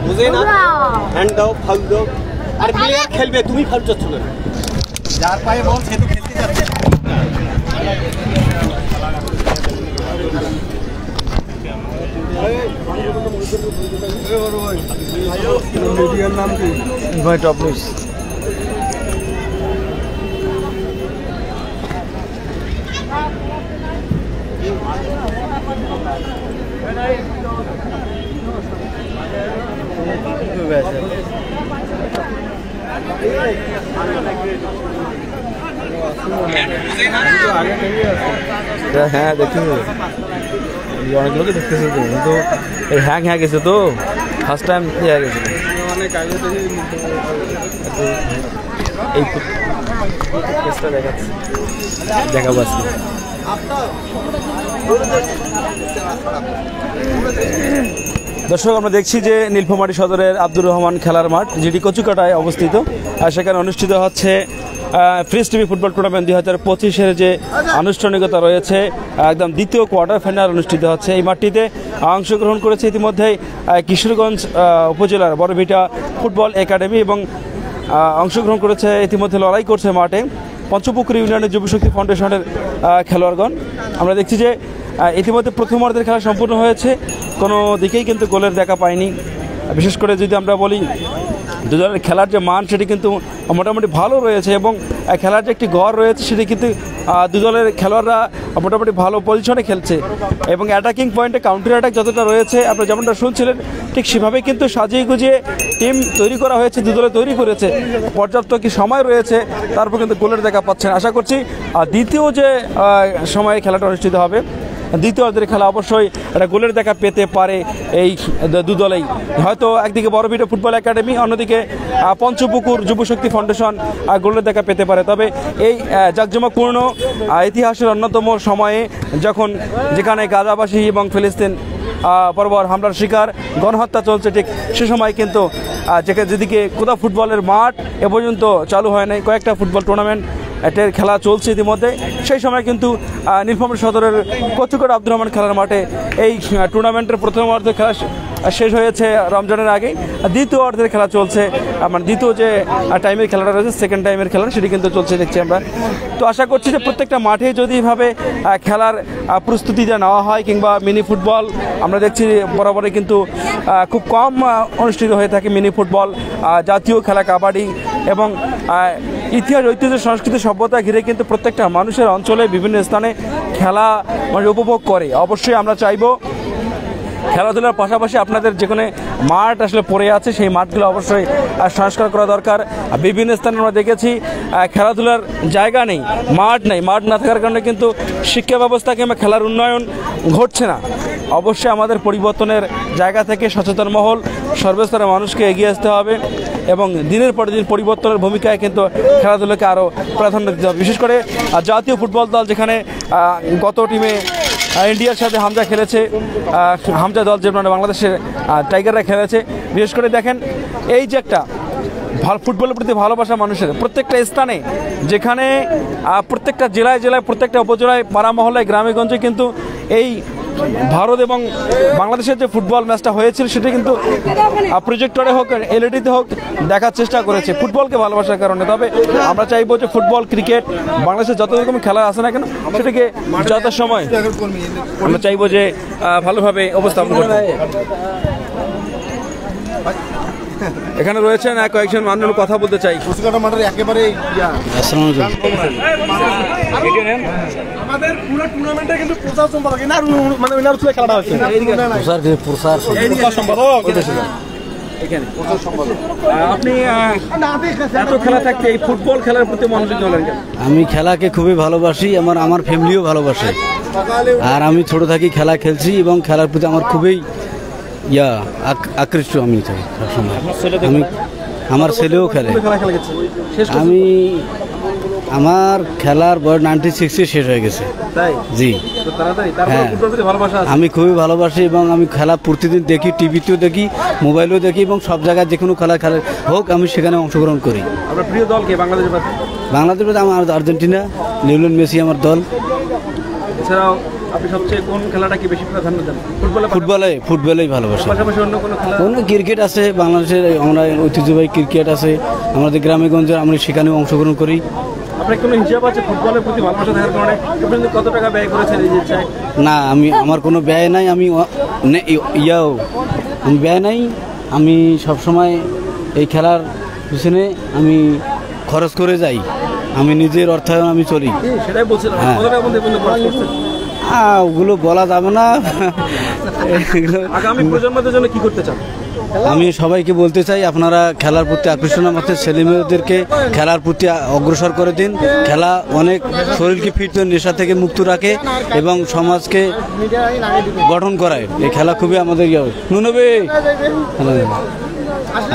বুঝে না হ্যান্ড দাও ফাউল দাও আর প্লেয়ার খেলবে তুমি ফাউল চাচ্ছ কেন? যার পায়ে বল সে তো খেলতে যাচ্ছে। নাম কি ভাই? Top news. হ্যাঁ দেখি অনেক লোকে দেখতেছে তো, কিন্তু এই হ্যাং হয়ে গেছে তো, ফার্স্ট টাইম হয়ে গেছে এই কেসটা দেখাচ্ছে, দেখাবো আজকে। দর্শক, আমরা দেখছি যে নীলফামারী সদরের আব্দুর রহমান খেলার মাঠ, যেটি কচুকাটায় অবস্থিত, আর সেখানে অনুষ্ঠিত হচ্ছে ফ্রিজ টিভি ফুটবল টুর্নামেন্ট 2025-এর যে আনুষ্ঠানিকতা রয়েছে, একদম দ্বিতীয় কোয়ার্টার ফাইনাল অনুষ্ঠিত হচ্ছে। এই মাঠটিতে অংশগ্রহণ করেছে ইতিমধ্যেই কিশোরগঞ্জ উপজেলার বড়ভিটা ফুটবল একাডেমি, এবং অংশগ্রহণ করেছে ইতিমধ্যে লড়াই করছে মাঠে পঞ্চপুকুর ইউনিয়নের যুবশক্তি ফাউন্ডেশনের খেলোয়াড়গণ। আমরা দেখছি যে ইতিমধ্যে প্রথমার্ধের খেলা সম্পূর্ণ হয়েছে, কোনো দিকেই কিন্তু গোলের দেখা পায়নি। বিশেষ করে যদি আমরা বলি দুজনের খেলার যে মান সেটি কিন্তু মোটামুটি ভালো রয়েছে, এবং খেলার যে একটি ঘর রয়েছে সেটি কিন্তু দুদলের খেলোয়াড়রা মোটামুটি ভালো পজিশনে খেলছে, এবং অ্যাটাকিং পয়েন্টে কাউন্টার অ্যাটাক যতটা রয়েছে আপনারা যেমনটা শুনছিলেন ঠিক সেভাবেই কিন্তু সাজিয়ে গুজিয়ে টিম তৈরি করা হয়েছে, দুদলে তৈরি করেছে। পর্যাপ্ত কি সময় রয়েছে, তারপর কিন্তু গোলের দেখা পাচ্ছেন। আশা করছি দ্বিতীয় যে সময়ে খেলাটা অনুষ্ঠিত হবে, দ্বিতীয় অর্ধের খেলা অবশ্যই একটা গোলের দেখা পেতে পারে এই দুদলেই। হয়তো একদিকে বড়ভিটা ফুটবল একাডেমি, অন্যদিকে পঞ্চপুকুর যুবশক্তি ফাউন্ডেশন গোলের দেখা পেতে পারে। তবে এই জাঁকজমকপূর্ণ ইতিহাসের অন্যতম সময়ে যেখানে গাজাবাসী এবং ফিলিস্তিন বর্বর হামলার শিকার, গণহত্যা চলছে, ঠিক সে সময় কিন্তু যেদিকে কোথাও ফুটবলের মাঠ এ পর্যন্ত চালু হয় নাই, কয়েকটা ফুটবল টুর্নামেন্ট এটার খেলা চলছে ইতিমধ্যে। সেই সময় কিন্তু নীলফামারী সদরের কচুকাটা আব্দুর রহমান খেলার মাঠে এই টুর্নামেন্টের প্রথম অর্ধের খেলা শেষ হয়েছে রমজানের আগেই, দ্বিতীয় অর্ধের খেলা চলছে, মানে দ্বিতীয় যে টাইমের খেলাটা রয়েছে, সেকেন্ড টাইমের খেলা, সেটি কিন্তু চলছে দেখছি আমরা। তো আশা করছি যে প্রত্যেকটা মাঠে যদি এভাবে খেলার প্রস্তুতিটা নেওয়া হয়, কিংবা মিনি ফুটবল আমরা দেখছি বরাবরই কিন্তু খুব কম অনুষ্ঠিত হয়ে থাকে মিনি ফুটবল, জাতীয় খেলা কাবাডি, এবং ইতিহাস, ঐতিহ্য, সংস্কৃতি, সভ্যতা ঘিরে কিন্তু প্রত্যেকটা মানুষের অঞ্চলে বিভিন্ন স্থানে খেলা মানে উপভোগ করে। অবশ্যই আমরা চাইবো খেলাধুলার পাশাপাশি আপনাদের যেখানে মাঠ আসলে পড়ে আছে সেই মাঠগুলো অবশ্যই সংস্কার করা দরকার। বিভিন্ন স্থানে আমরা দেখেছি খেলাধুলার জায়গা নেই, মাঠ নেই, মাঠ না থাকার কারণে কিন্তু শিক্ষা ব্যবস্থা কিংবা খেলার উন্নয়ন ঘটছে না। অবশ্যই আমাদের পরিবর্তনের জায়গা থেকে সচেতন মহল, সর্বস্তরের মানুষকে এগিয়ে আসতে হবে, এবং দিনের পর দিন পরিবর্তনের ভূমিকায় কিন্তু খেলাধুলাকে আরও প্রাধান্য দিতে হবে। বিশেষ করে জাতীয় ফুটবল দল যেখানে গত টিমে ইন্ডিয়ার সাথে হামজা খেলেছে, হামজা দল যে মানে বাংলাদেশের টাইগাররা খেলেছে, বিশেষ করে দেখেন এই যে একটা ফুটবলের প্রতি ভালোবাসা মানুষের প্রত্যেকটা স্থানে, যেখানে প্রত্যেকটা জেলায় জেলায়, প্রত্যেকটা উপজেলায়, পাড়া মহল্লায়, গ্রামে গঞ্জে কিন্তু এই ভারত এবং বাংলাদেশের যে ফুটবল ম্যাচটা হয়েছিল সেটা কিন্তু প্রজেক্টরে হোক, এলইডিতে হোক দেখার চেষ্টা করেছে ফুটবলকে ভালোবাসার কারণে। তবে আমরা চাইবো যে ফুটবল, ক্রিকেট, বাংলাদেশের যত রকম খেলা আছে না কেন সেটাকে যথাসময় আমরা চাইবো যে ভালোভাবে উপস্থাপন করতে। এখানে রয়েছেন কয়েকজন মানুষ, কথা বলতে চাই। একেবারে আমাদের পুরো টুর্নামেন্টে কিন্তু প্রচার সম্পাদক মানে খেলাটা হচ্ছে এখানে আপনি এত খেলা থাকতে এই ফুটবল খেলার প্রতি মনোযোগ হলেন কেন? আমি খেলাকে খুবই ভালোবাসি, আমার ফ্যামিলিও ভালোবাসে। আর আমি ছোট থাকি খেলা খেলছি এবং খেলার প্রতি আমার খুবই আকৃষ্ট। আমি সবসময় আমার ছেলেও খেলে। আমি আমার খেলার বয়স 96 শেষ হয়ে গেছে। জি হ্যাঁ, আমি খুবই ভালোবাসি এবং আমি খেলা প্রতিদিন দেখি, টিভিতেও দেখি, মোবাইলেও দেখি এবং সব জায়গায় যে কোনো খেলা হোক আমি সেখানে অংশগ্রহণ করি। আপনার প্রিয় দল কে বাংলাদেশের? বাংলাদেশ আমার আর্জেন্টিনা, লিওনেল মেসি আমার দল। এছাড়াও আপনি সবচেয়ে কোন খেলাটা কি বেশি প্রাধান্য দেন? ফুটবলেই ভালোবাসি। পাশাপাশি অন্য কোনো খেলা? অন্য ক্রিকেট আছে, বাংলাদেশের আমরা ঐতিহ্যবাহী ক্রিকেট আছে আমাদের গ্রামে গঞ্জে, আমরা সেখানেও অংশগ্রহণ করি। আপনার কোনো হিসাব আছে ফুটবলের প্রতি ভালোবাসা থাকার কারণে কত টাকা ব্যয় করেছেন এই যে চাই? না, আমার কোনো ব্যয় নাই। আমি ব্যয় নাই। আমি সবসময় এই খেলার পিছনে আমি খরচ করে যাই। আমি নিজের অর্থায়ন আমি চলি। সেটাই বলছিলাম, ওগুলো বলা যাবে না। আগামী প্রজন্মদের জন্য কি করতে চান? আমি সবাইকে বলতে চাই, আপনারা খেলার প্রতি আকর্ষণ আমাদের ছেলেমেয়েদেরকে খেলার প্রতি অগ্রসর করে দিন। খেলা অনেক শরীরকে ফিট, নেশা থেকে মুক্ত রাখে এবং সমাজকে গঠন করায়। এই খেলা খুবই আমাদের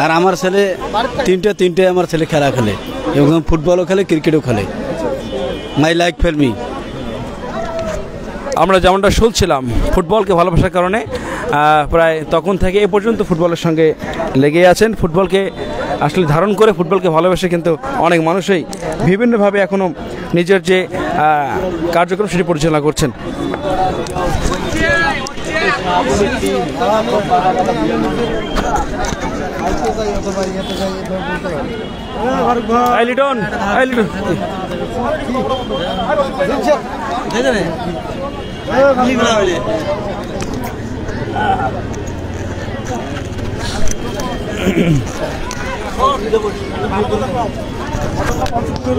আর আমার ছেলে তিনটে আমার ছেলে খেলা খেলে এবং ফুটবলও খেলে, ক্রিকেটও খেলে। My like for me. আমরা যেমনটা শুনছিলাম, ফুটবলকে ভালোবাসার কারণে প্রায় তখন থেকে এ পর্যন্ত ফুটবলের সঙ্গে লেগে আছেন। ফুটবলকে আসলে ধারণ করে ফুটবলকে ভালোবাসে কিন্তু অনেক মানুষই বিভিন্নভাবে এখনও নিজের যে কার্যক্রম সেটি পরিচালনা করছেন।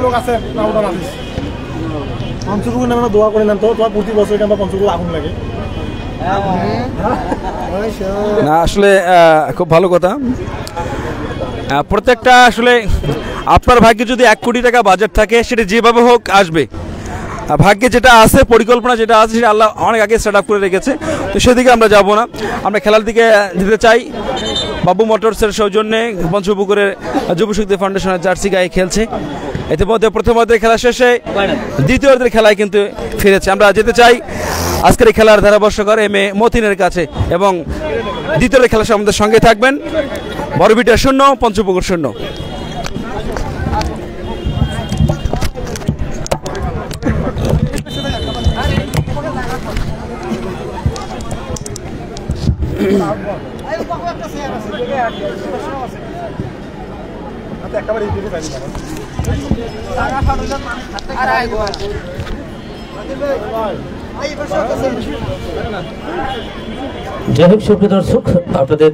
লোক আছে পঞ্চপুকুর নামে দোয়া করে নেন তো, তোমার প্রতি বছর আমরা পঞ্চপুকুর আগুন লাগে না। আসলে খুব ভালো কথা। প্রত্যেকটা আসলে আপনার ভাগ্যে যদি 1 কোটি টাকা বাজেট থাকে, সেটা যেভাবে হোক আসবে। ভাগ্যে যেটা আছে, পরিকল্পনা যেটা আছে, সেটা আল্লাহ অনেক আগে সেট আপ করে রেখেছে। তো সেদিকে আমরা যাব না, আমরা খেলার দিকে যেতে চাই। বাবু মোটরসের সৌজন্যে পঞ্চপুকুরের যুবশক্তি ফাউন্ডেশনের জার্সি গায়ে খেলছে। ইতিমধ্যে প্রথমার্ধের খেলা শেষে দ্বিতীয়ার্ধের খেলায় কিন্তু ফিরেছে। আমরা যেতে চাই আজকের এই খেলার ধারাভাষ্যকার এম.এ. মতিনের কাছে এবং দ্বিতীয় খেলার আমাদের সঙ্গে থাকবেন। বড়ভিটা 0, পঞ্চপুকুর 0। যাই হোক, সুপ্রিয় দর্শক, আপনাদের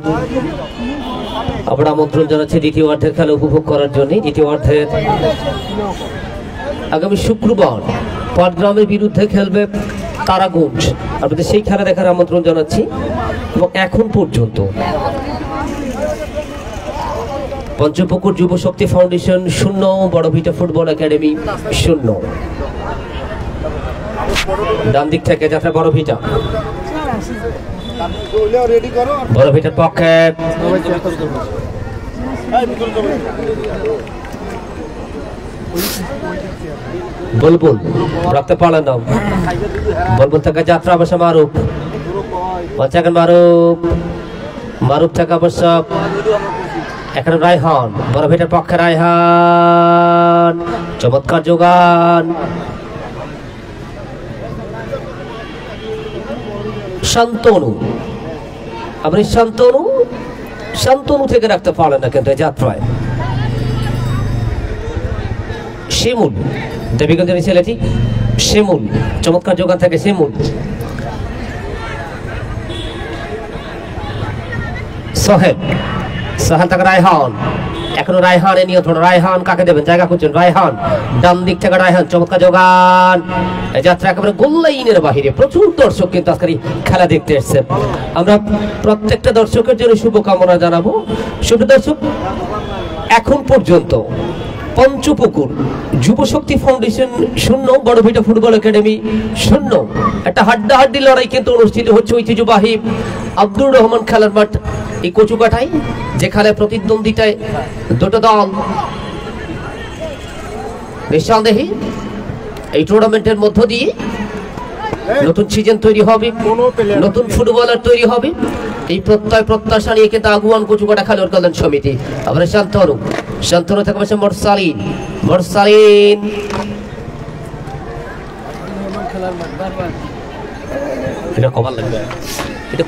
আমরা আমন্ত্রণ জানাচ্ছি দ্বিতীয় অর্ধের খেলা উপভোগ করার জন্য। দ্বিতীয় অর্ধের আগামী শুক্রবার পাটগ্রামের বিরুদ্ধে খেলবে তারাগঞ্জ। আপনাদের সেই খেলা দেখার আমন্ত্রণ জানাচ্ছি। এবং এখন পর্যন্ত Panchapukur Jubashakti foundation 0, Barabhita football academy 0। ডান দিক থেকে যাত্রা বড়ভিটা, বড়ভিটার পক্ষে বুলবুল রাখতে পারলেন না। বুলবুল থেকে যাত্রা অবশ্য মারুফ, মারুফ থেকে অবশ্য এখানে রায়হান, বড়ভিটার পক্ষে রায়হান, চমৎকার যোগান। শান্তনু, আপনি শান্তনু থেকে রাখতে পারলেন না কিন্তু যাত্রায়। শিমুল, দেবীগঞ্জের ছেলেটি শিমুল, চমৎকার যোগান থেকে শিমুল। সোহেল থেকে রায়হান, এখনো রায়হানের নিয়ন্ত্রণ। রায়হান কাকে দেবেন, জায়গা খুঁজছেন। রায়হান ডান দিক থেকে রায়হান, চমৎকার যোগান। এই যাত্রা একেবারে গোল লাইনের বাহিরে। প্রচুর দর্শক কিন্তু আজকের এই খেলা দেখতে এসেছেন। আমরা প্রত্যেকটা দর্শকের জন্য শুভকামনা জানাবো। শুভ দর্শক, এখন পর্যন্ত Panchapukur Jubashakti foundation 0, Barabhita football academy 0। একটা হাড্ডাহাড্ডি লড়াই কিন্তু অনুষ্ঠিত হচ্ছে ঐতিহ্যবাহী আব্দুর রহমান খেলার মাঠ এই কচুকাঠায়, যে খেলায় প্রতিদ্বন্দ্বিতায় দুটো দল। নিঃসন্দেহে এই টুর্নামেন্টের মধ্য দিয়ে নতুন সিজন তৈরি হবে, নতুন ফুটবলার তৈরি হবে। এই প্রত্যাশা নিয়ে কিন্তু আগুয়ান কচুকাটা খেলোয়াড় কল্যাণ সমিতি। আমরা শান্তনু থেকে বসে মোরসালিন। এটা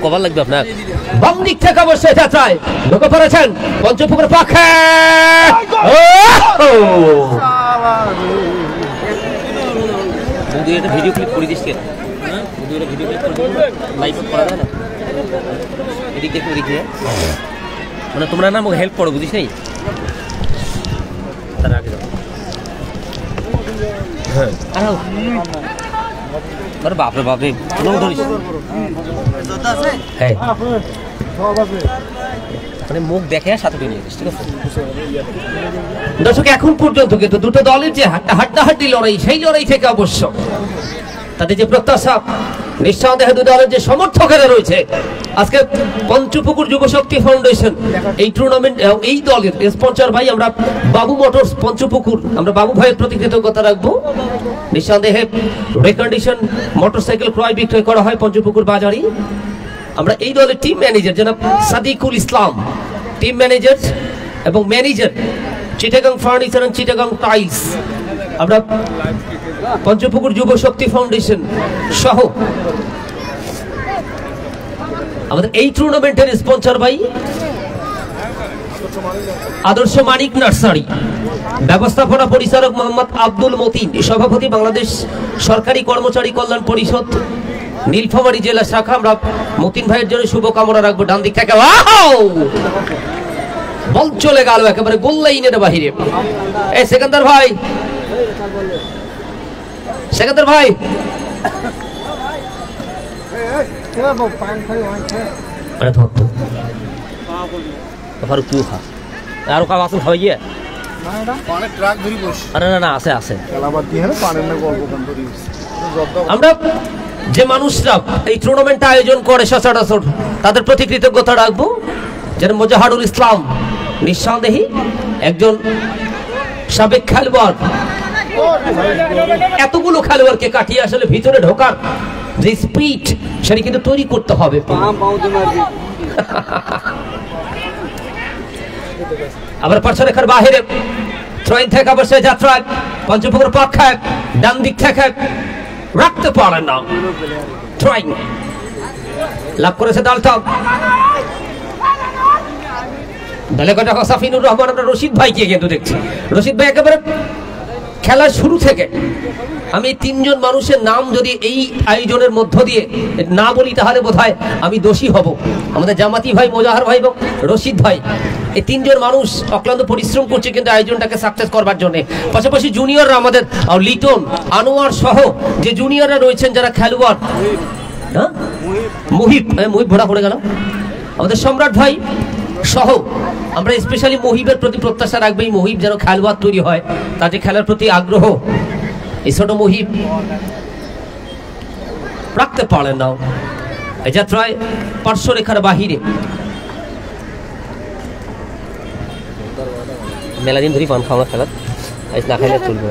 কভার লাগবে আপনার। বাম দিক থেকে বসে যাত্রায় ঢুকে পড়েছেন পঞ্চপুকুর পাখে। ভিডিও ক্লিপ করে দিস, ভিডিও ক্লিপ লাইভ করা যায় না। এদিক দেখে ওদিকে মানে তোমরা না আমাকে হেল্প করো, বুঝিস নাই? তার আগে হ্যাঁ বাপরে বাপরে ধরিস। হ্যাঁ মানে মুখ দেখে সাথে নিয়ে ঠিক আছে। দর্শক, এখন পর্যন্ত কিন্তু দুটো দলের যে হাড্ডাহাড্ডি লড়াই, সেই লড়াই থেকে অবশ্য তাদের যে প্রত্যাশা, নিঃসন্দেহে দু দলের যে সমর্থকেরা রয়েছে, আজকে পঞ্চপুকুর যুবশক্তি ফাউন্ডেশন এই টুর্নামেন্ট, এই দলের স্পন্সর ভাই আমরা বাবু মোটরস পঞ্চপুকুর, আমরা বাবু ভাইয়ের প্রতি কৃতজ্ঞতা রাখবো। নিঃসন্দেহে রিকন্ডিশন মোটরসাইকেল ক্রয় বিক্রয় করা হয় পঞ্চপুকুর বাজারে। আমরা এই দলের টিম ম্যানেজার জনাব সাদিকুল ইসলাম, টিম ম্যানেজার এবং manager Chittagong furniture and Chittagong tiles, আমরা পঞ্চপুকুর যুবশক্তি ফাউন্ডেশন সহ আমাদের এই টুর্নামেন্টের স্পন্সর ভাই আদর্শ মানিক নার্সারি, ব্যবস্থাপনা পরিচালক মোহাম্মদ আব্দুল মতিন, সভাপতি বাংলাদেশ সরকারি কর্মচারী কল্যাণ পরিষদ নীলফামারী জেলা শাখা। আমরা মতিন ভাইয়ের জন্য শুভকামনা রাখবো। ডান দিক থেকে বল চলে গেল একেবারে গোল লাইনের বাহিরে। এই সেকেন্দার ভাই, সেকেন্দার ভাই আরো কাম আসুন খাওয়াই গিয়ে। আরে না আছে আছে। আমরা যে মানুষরা এই টুর্নামেন্ট আয়োজন করে সচরাচর তাদের প্রতি কৃতজ্ঞতা রাখবো। যেন মোজাহারুল ইসলাম, নিঃসন্দেহে একজন সাবেক খেলোয়াড়, এতগুলো খেলোয়াড়কে কাটিয়ে আসলে ভিতরে ঢোকার যে স্পিড সেটা কিন্তু তৈরি করতে হবে। আবার পার্শ্বরেখার বাহিরে থ্রোইন থেকে বসে যাত্রায় পঞ্চপুকুর পক্ষে ডান দিক থেকে রাখতে পারেন না। থ্রোইন লাভ করেছে দলটা। সাফিনুর রহমান, আমরা রশিদ ভাইকে কিন্তু দেখছি। রশিদ ভাই একেবারে খেলার শুরু থেকে, আমি তিনজন মানুষের নাম যদি এই আয়োজনের মধ্য দিয়ে না বলি তাহলে বোধহয় আমি দোষী হব। আমাদের জামাতি ভাই, মোজাহার ভাই এবং রশিদ ভাই, এই তিনজন মানুষ অক্লান্ত পরিশ্রম করছে কিন্তু আয়োজনটাকে সাকসেস করবার জন্য। পাশাপাশি জুনিয়ররা আমাদের লিটন, আনোয়ার সহ যে জুনিয়ররা রয়েছেন যারা খেলোয়াড়, হ্যাঁ মুহিব ভোড়া পড়ে গেল, আমাদের সম্রাট ভাই সহ আমরা স্পেশালি মহিবের প্রতি প্রত্যাশা রাখবো। এই মহিব যেন খেলোয়াড় তৈরি হয়, তাদের খেলার প্রতি আগ্রহ এই ছোট মহিব রাখতে পারেন না। এই যাত্রায় পার্শ্বরেখার বাহিরে মেলা দিন ধরে পান খাওয়া খেলা না খাইলে চলবে।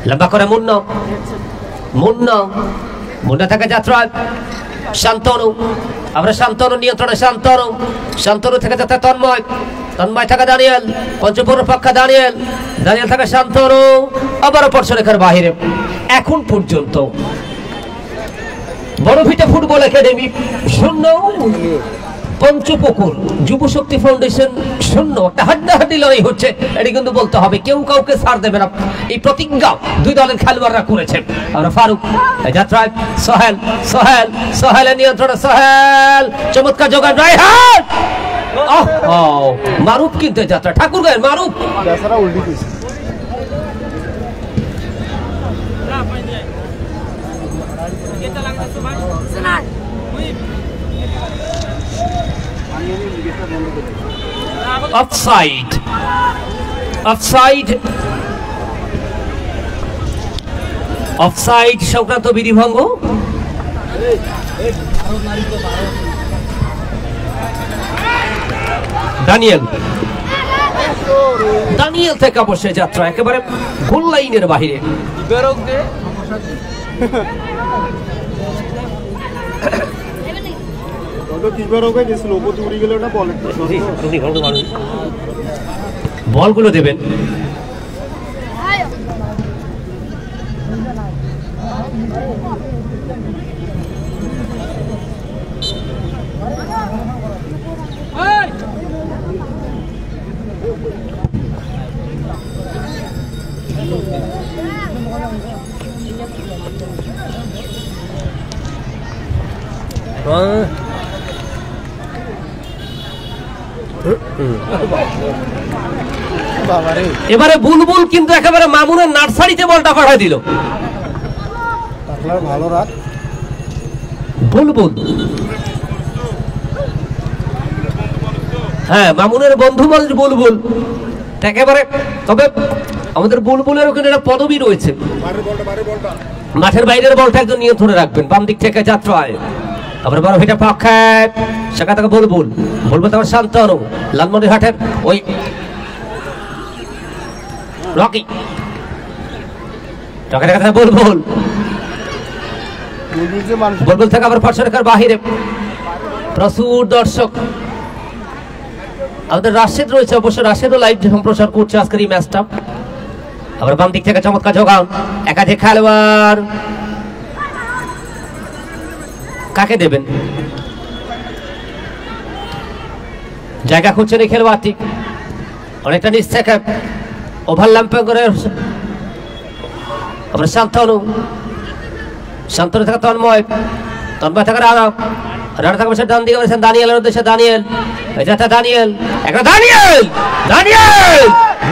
লম্বা করে মুন্না থেকে যাত্রায় শান্তনু, আমরা শান্তনু নিয়ন্ত্রণে শান্তনু থেকে যাত্রা তন্ময় থেকে দানিয়েল, পঞ্চপুর পক্ষে দানিয়েল থেকে শান্তনু, আবারও পার্শ্বরেখার বাহিরে। এখন পর্যন্ত Borobhita football academy 0, Panchapukur Jubashakti foundation 0। একটা হাড্ডাহাড্ডি লড়াই হচ্ছে, এটি কিন্তু বলতে হবে। কেউ কাউকে ছাড় দেবে না, এই প্রতিজ্ঞা দুই দলের খেলোয়াড়রা করেছেন। আমরা ফারুক যাত্রায় সোহেলের নিয়ন্ত্রণে সোহেল, চমৎকার যোগান, রায়হান মারুফ কিনতে যাত্রা ঠাকুরগাঁয়ের মারুফ বেচারা উল্টি দিয়েছে অফসাইড অফসাইড অফসাইড সংক্রান্ত বিধিভঙ্গ দানিয়েল দানিয়েল থেকে অবশ্যই যাত্রা একেবারে গোল লাইনের বাহিরে বলগুলো দেবেন এবারে বুলবুল কিন্তু একেবারে মামুনের নার্সারিতে বলটা পাঠায় দিল ভালো রাত বুলবুল হ্যাঁ মামুনের বন্ধু বল বুলবুল একেবারে তবে আমাদের বুলবুলের ওখানে একটা পদবি রয়েছে মাঠের বাইরের বলটা একজন নিয়ন্ত্রণে রাখবেন বাম দিক থেকে যাত্রায় আবার বড় ভিটা পক্ষে সেখান থেকে বুলবুল বুলবুল তোমার শান্তনু লালমনিরহাটের ওই রকি রকের কথা বুলবুল বুলবুল থেকে আবার ফটসরকার বাহিরে প্রচুর দর্শক আমাদের রাশেদ রয়েছে অবশ্য রাশেদও লাইভ সম্প্রচার করছে আজকের এই ম্যাচটা আবার বাম দিক থেকে চমৎকার যোগান একাধিক খেলোয়াড় কাকে দেবেন জায়গা খুঁজছেন এই খেলোয়াড়টি অনেকটা নিচ থেকে ওভারল্যাম্পিং করে আবার শান্তনু শান্তনু থেকে তন্ময় তন্ময় থেকে রানা রানা থেকে ডান দিকে বলেছেন দানিয়েলের উদ্দেশ্যে দানিয়েল এটা দানিয়েল একটা দানিয়েল দানিয়েল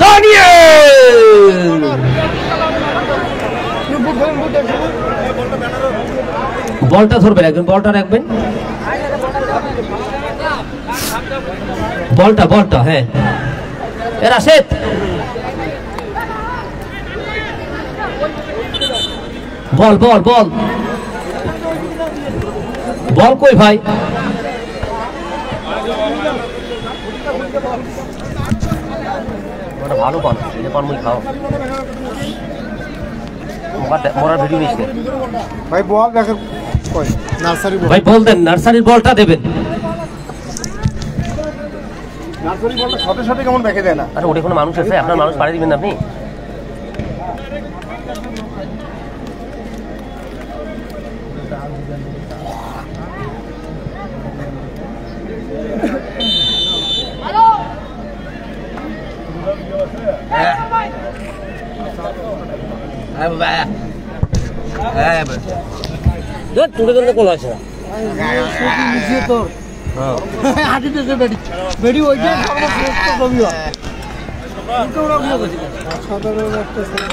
দানিয়েল বলটা ধরবেন একজন বলটা রাখবেন বলটা বলটা হ্যাঁ এ রাশেদ বল বল বল বল কই ভাই ভালো বল পানমুই খাও মোরার ভিডিও নিস ভাই বল দেখেন কই নার্সারি বল ভাই বল দেন নার্সারির বলটা দেবেন নার্সারি বলটা সাথে সাথে কেমন দেখে দেয় না আরে ওটা কোনো মানুষ আছে আপনার মানুষ পাড়ে দিবেন না আপনি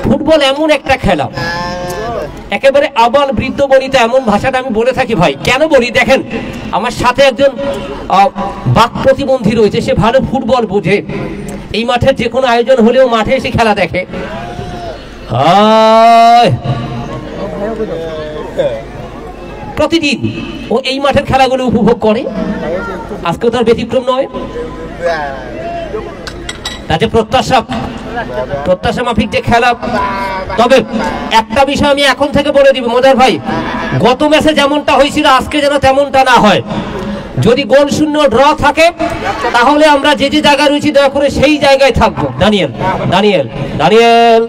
ফুটবল এমন একটা খেলা একেবারে আবাল বৃদ্ধ বনিতা এমন ভাষাটা আমি বলে থাকি ভাই কেন বলি দেখেন আমার সাথে একজন বাক প্রতিবন্ধী রয়েছে সে ভালো ফুটবল বোঝে এই মাঠের যে কোনো আয়োজন হলেও মাঠে এসে খেলা দেখে প্রতিদিন ও এই মাঠের খেলাগুলো উপভোগ করে আজকেও তার ব্যতিক্রম নয় তাতে প্রত্যাশা মাফিক যে খেলা তবে একটা বিষয় আমি এখন থেকে বলে দিব মজার ভাই গত ম্যাচে যেমনটা হয়েছিল আজকে যেন তেমনটা না হয় যদি গোল শূন্য ড্র থাকে তাহলে আমরা যে যে জায়গায় রয়েছি দয়া করে সেই জায়গায় থাকবো দানিয়েল দানিয়েল দানিয়েল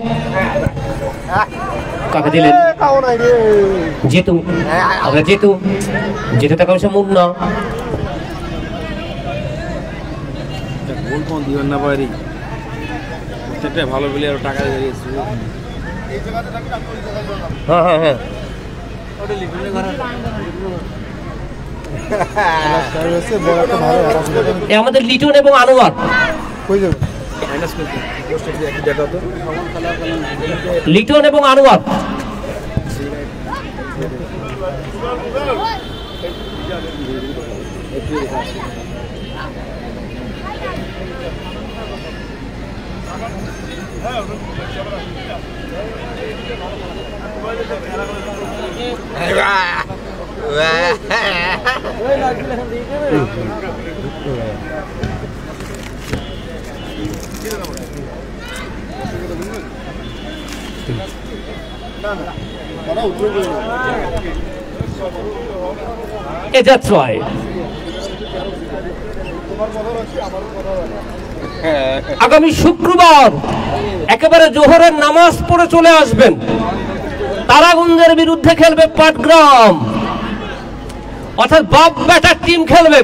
কাকে দিলেন জিতু আমরা জিতু জিতু টাকা পয়সা মুখ না গোল কোন দিবেন না বাইরে প্রত্যেকটা ভালো প্লেয়ার টাকা দিয়েছে হ্যাঁ হ্যাঁ হ্যাঁ এ আমাদের লিটন এবং আনোয়ার। লিটন এবং আনোয়ার that's right. আগামী শুক্রবার একেবারে জোহরের নামাজ পড়ে চলে আসবেন। তারাগঞ্জের বিরুদ্ধে খেলবে পাটগ্রাম, অর্থাৎ বাপ বেটার টিম খেলবে,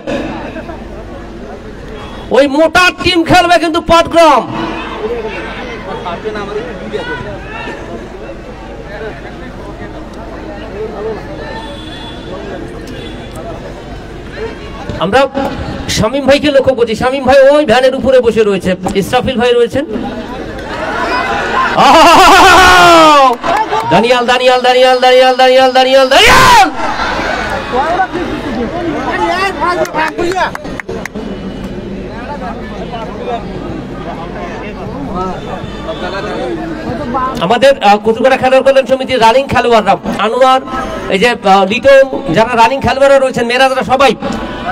ওই মোটার টিম খেলবে কিন্তু পাটগ্রাম। আমরা শামীম ভাইকে লক্ষ্য করছি, শামীম ভাই ওই ভ্যানের উপরে বসে রয়েছে, ইসরাফিল ভাই রয়েছেন। দানিয়াল দানিয়াল দানিয়াল দানিয়াল দানিয়াল দানিয়াল দানিয়াল আমাদের কচুকাটা খেলোয়াড় কল্যাণ সমিতির রানিং খেলোয়াড়রা আনোয়ার, এই যে লিটন, যারা রানিং খেলোয়াড়রা রয়েছেন, মেয়েরা সবাই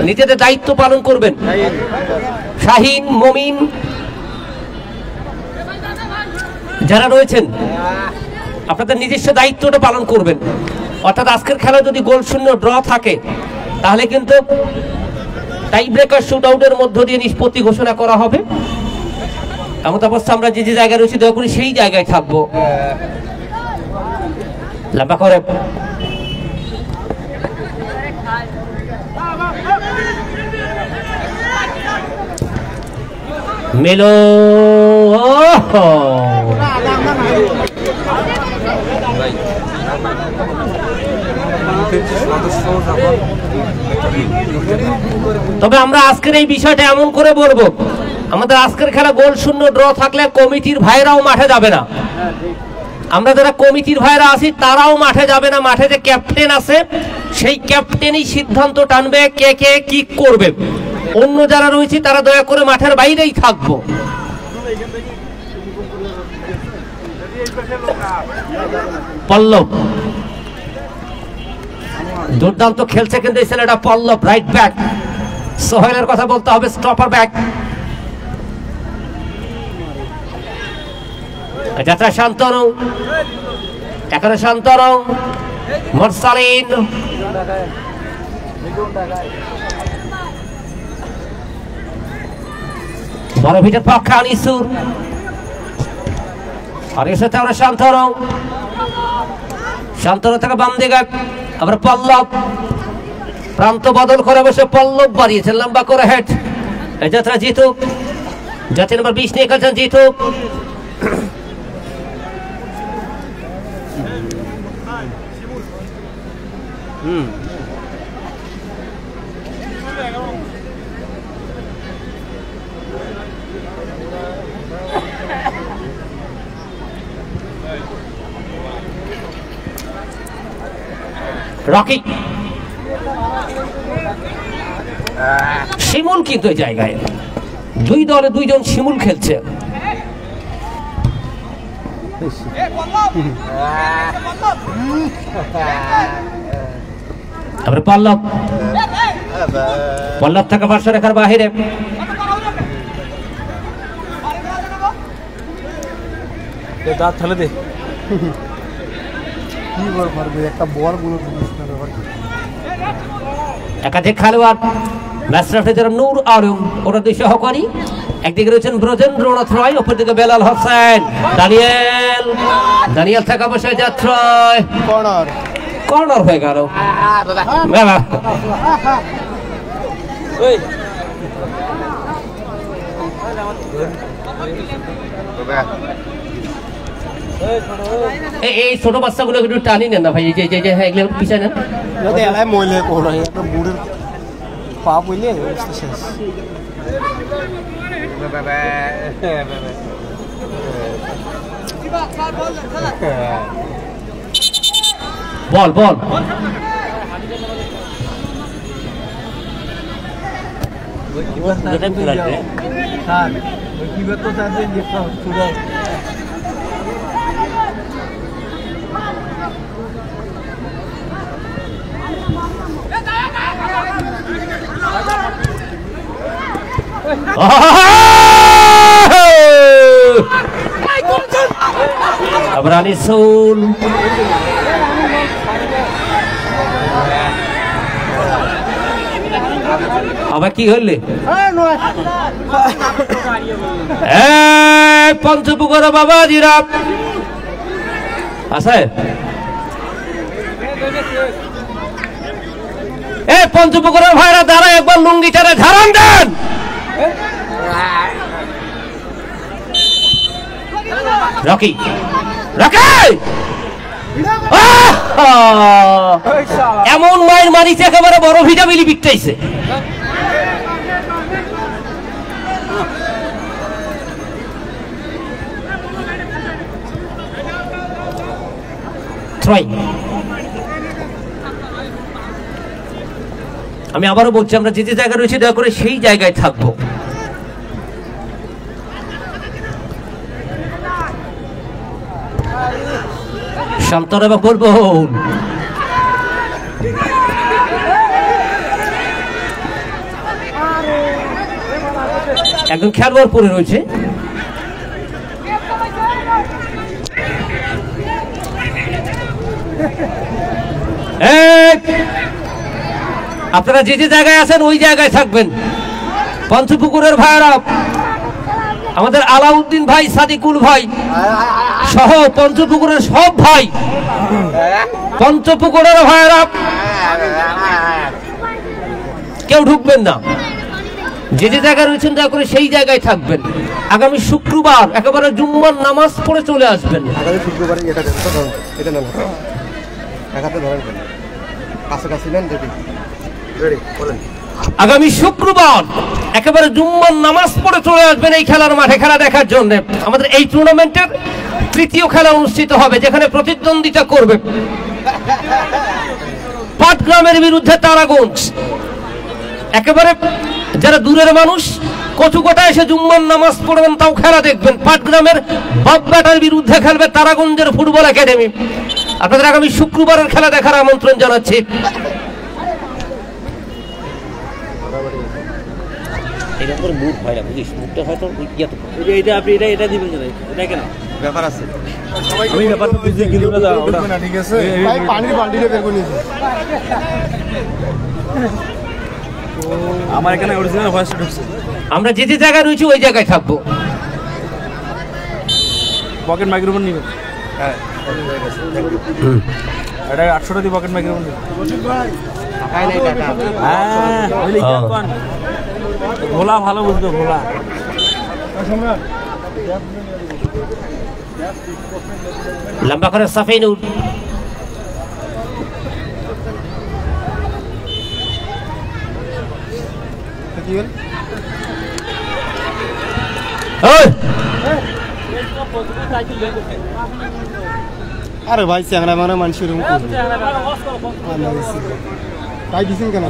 নিজেদের দায়িত্ব পালন করবেন। শাহিন, মমিন যারা রয়েছেন আপনাদের নিজস্ব দায়িত্বটা পালন করবেন। অর্থাৎ আজকের খেলা যদি গোল শূন্য ড্র থাকে তাহলে কিন্তু টাই ব্রেকার শুট আউটের মধ্য দিয়ে নিষ্পত্তি ঘোষণা করা হবে। এমন অবস্থা আমরা যে যে জায়গায় রয়েছি দয়া করে সেই জায়গায় থাকবো। লম্বা করে মেলো, তবে আমরা আজকের এই বিষয়টা এমন করে বলবো, আমাদের আজকের খেলা গোল শূন্য ড্র থাকলে কমিটির ভাইরাও মাঠে যাবে না। আমরা যারা কমিটির ভাইরা আছি তারাও মাঠে যাবে না। মাঠে যে ক্যাপ্টেন আছে সেই ক্যাপ্টেনই সিদ্ধান্ত টানবে কে কে কি করবে। অন্য যারা রয়েছে তারা দয়া করে মাঠের বাইরেই থাকবো। পল্লব দুর্দান্ত খেলছে কিন্তু এই ছেলেটা পল্লব, রাইট ব্যাক। সোহেলের কথা বলতে হবে, স্টপার ব্যাক। যাত্রা শান্তনু, এখানে শান্তনু, মোরসালিন, বড় ভিটের পক্ষে আনিসুর, আর এর সাথে আমরা শান্তনু, শান্তনু থেকে বাম দিকে আবার পল্লব, প্রান্ত বদল করে বসে পল্লব বাড়িয়েছেন লম্বা করে হেড। এই যাত্রা জিতুক, যাত্রী নম্বর 20 নিয়ে খেলছেন জিতুক। রকি শিমুল কিন্তু এই জায়গায় দুই দলে দুইজন শিমুল খেলছে। তারপরে পল্লব, পল্লব থেকে 500 রেখার বাহিরে। দাঁত ফেলে দে, একাধিক খেলোয়াড় ম্যাচ রেফারি যারা নূর আলম, ওরা দুই সহকারী। একদিকে রয়েছেন ব্রজেন্দ্রনাথ রয়, অপর দিকে বেলাল হোসেন। দানিয়েল, দানিয়েল থেকে বসে যাচ্ছে কর্নার, কর্নার হয়ে গেল। এই ছোট বাচ্চাগুলো একটু টানি নেন না ভাই, যে হ্যাঁ এগুলো পিছায় নেন। পা বইলে অবস্থা শেষ। বল বল আবার আনিসুল আবার কি হলে পঞ্চপুকুর বাবা জিরাপ আছে পঞ্চপুকুরের ভাইরা দ্বারা একবার লুঙ্গিটারে ধারণ দেন। রকি রকি এমন মায়ের মারিছে একেবারে বড় ভিটা মিলি বিকটাইছে। আমি আবারও বলছি, আমরা যে যে জায়গায় রয়েছে দয়া করে সেই জায়গায় থাকবো। শান্তরা বলবো একদম খেলোয়াড় পরে রয়েছে। আপনারা যে যে জায়গায় আছেন ওই জায়গায় থাকবেন। পঞ্চপুকুরের ভাইরা আমাদের আলাউদ্দিন ভাই, সাদিকুল ভাই সহ পঞ্চপুকুরের সব ভাই, পঞ্চপুকুরের ভাইরা কেউ ঢুকবেন না। যে যে জায়গায় রয়েছেন দয়া করে সেই জায়গায় থাকবেন। আগামী শুক্রবার একেবারে জুম্মার নামাজ পড়ে চলে আসবেন। আগামী শুক্রবার এটা নেন, একাতে ধরেন কাছাকাছি নেন যদি রেডি বলেন। আগামী শুক্রবার একেবারে জুম্মার নামাজ পড়ে চলে আসবেন এই খেলার মাঠে খেলা দেখার জন্য। আমাদের এই টুর্নামেন্টের তৃতীয় খেলা অনুষ্ঠিত হবে, যেখানে প্রতিদ্বন্দ্বিতা করবে পাটগ্রামের বিরুদ্ধে তারাগঞ্জ। একেবারে যারা দূরের মানুষ কচুকোটা এসে জুম্মার নামাজ পড়বেন, তাও খেলা দেখবেন। পাটগ্রামের বাববাটার বিরুদ্ধে খেলবে তারাগঞ্জের ফুটবল একাডেমি। আপনাদের আগামী শুক্রবারের খেলা দেখার আমন্ত্রণ জানাচ্ছি। ব্যাপার আছে, আমার এখানে অরিজিনাল ভয়েসটা ঢুকছে। আমরা যে যে জায়গায় রয়েছি ওই জায়গায় থাকবো। পকেট মাইক্রোফোন নিবে, এটা 800 দিয়ে পকেট মাইক্রোফোন নিবে। ভোলা ভালো বুঝতো, ভোলা লম্বা করে সাফিনুর আরে ভাই চ্যাংরা মানে মানুষ তাই দিচ্ছেন কেন?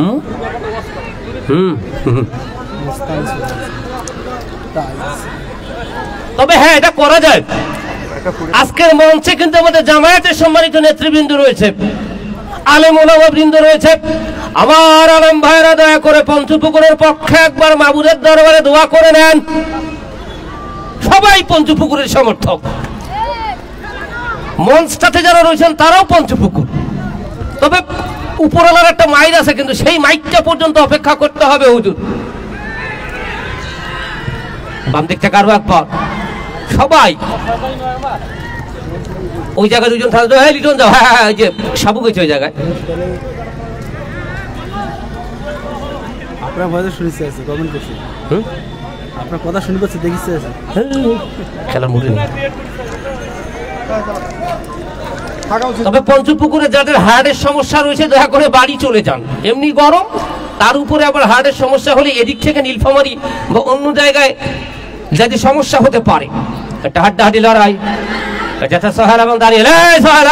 তবে হ্যাঁ, এটা করা যায়। আজকের মঞ্চে কিন্তু আমাদের জামায়াতের সম্মানিত নেতৃবৃন্দ রয়েছে, আলেম ওলামা বৃন্দ রয়েছে। আমার আলেম ভাইরা দয়া করে পঞ্চপুকুরের পক্ষে একবার মাবুদের দরবারে দোয়া করে নেন। সবাই পঞ্চপুকুরের সমর্থক, মঞ্চটাতে যারা রয়েছেন তারাও পঞ্চপুকুর। তবে উপরওয়ালার একটা মাইক আছে, কিন্তু সেই মাইকটা পর্যন্ত অপেক্ষা করতে হবে হুজুর। বাম দিক থেকে আরো একবার সবাই ওই জায়গায় দুজন থাকতো। হ্যাঁ লিটন যাও, হ্যাঁ হ্যাঁ, যে সাবু গেছে ওই জায়গায়। আপনার ভয়েস শুনেছি, আছে কমেন্ট করছি, আপনার কথা শুনে পাচ্ছি, দেখিছে খেলার মুডে নেই। তবে পঞ্চপুকুরে যাদের হার্টের সমস্যা রয়েছে দয়া করে বাড়ি চলে যান। এমনি গরম, তার উপরে আবার হার্টের সমস্যা হলে এদিক থেকে নীলফামারী বা অন্য জায়গায় যদি সমস্যা হতে পারে। একটা হাড্ডাহাড্ডি লড়াই, যথা সোহেল এবং দাঁড়িয়ে সোহেল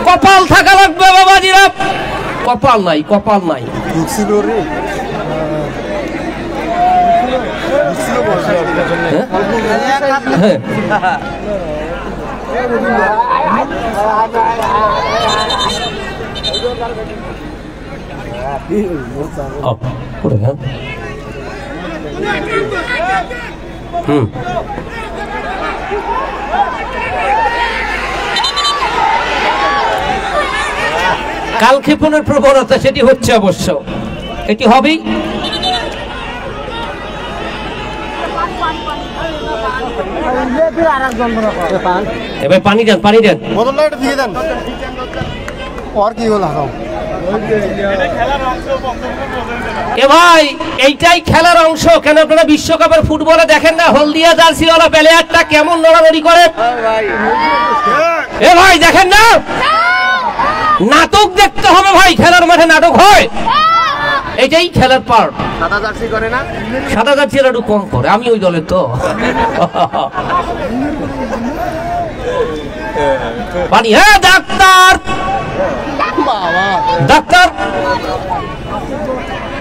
কপাল থাকা লাগবে বাবাজিরা, কপাল নাই, কপাল নাই। কালক্ষেপণের প্রবণতা সেটি হচ্ছে, অবশ্য এটি হবেই। এবার পানি দেন, পানি দেন, এ ভাই এইটাই খেলার অংশ। কেন আপনারা বিশ্বকাপের ফুটবলে দেখেন না হলদিয়া জার্সিওয়ালা প্লেয়ারটা কেমন নড়ানড়ি করে? এ ভাই দেখেন না, নাটক দেখতে হবে ভাই, খেলার মাঠে নাটক হয়, এটাই খেলার পার্ট। সাদা জার্সি করে না, সাদা জার্সি একটু কম করে, আমি ওই দলের তো। পানি, হ্যাঁ ডাক্তার, ডাক্তার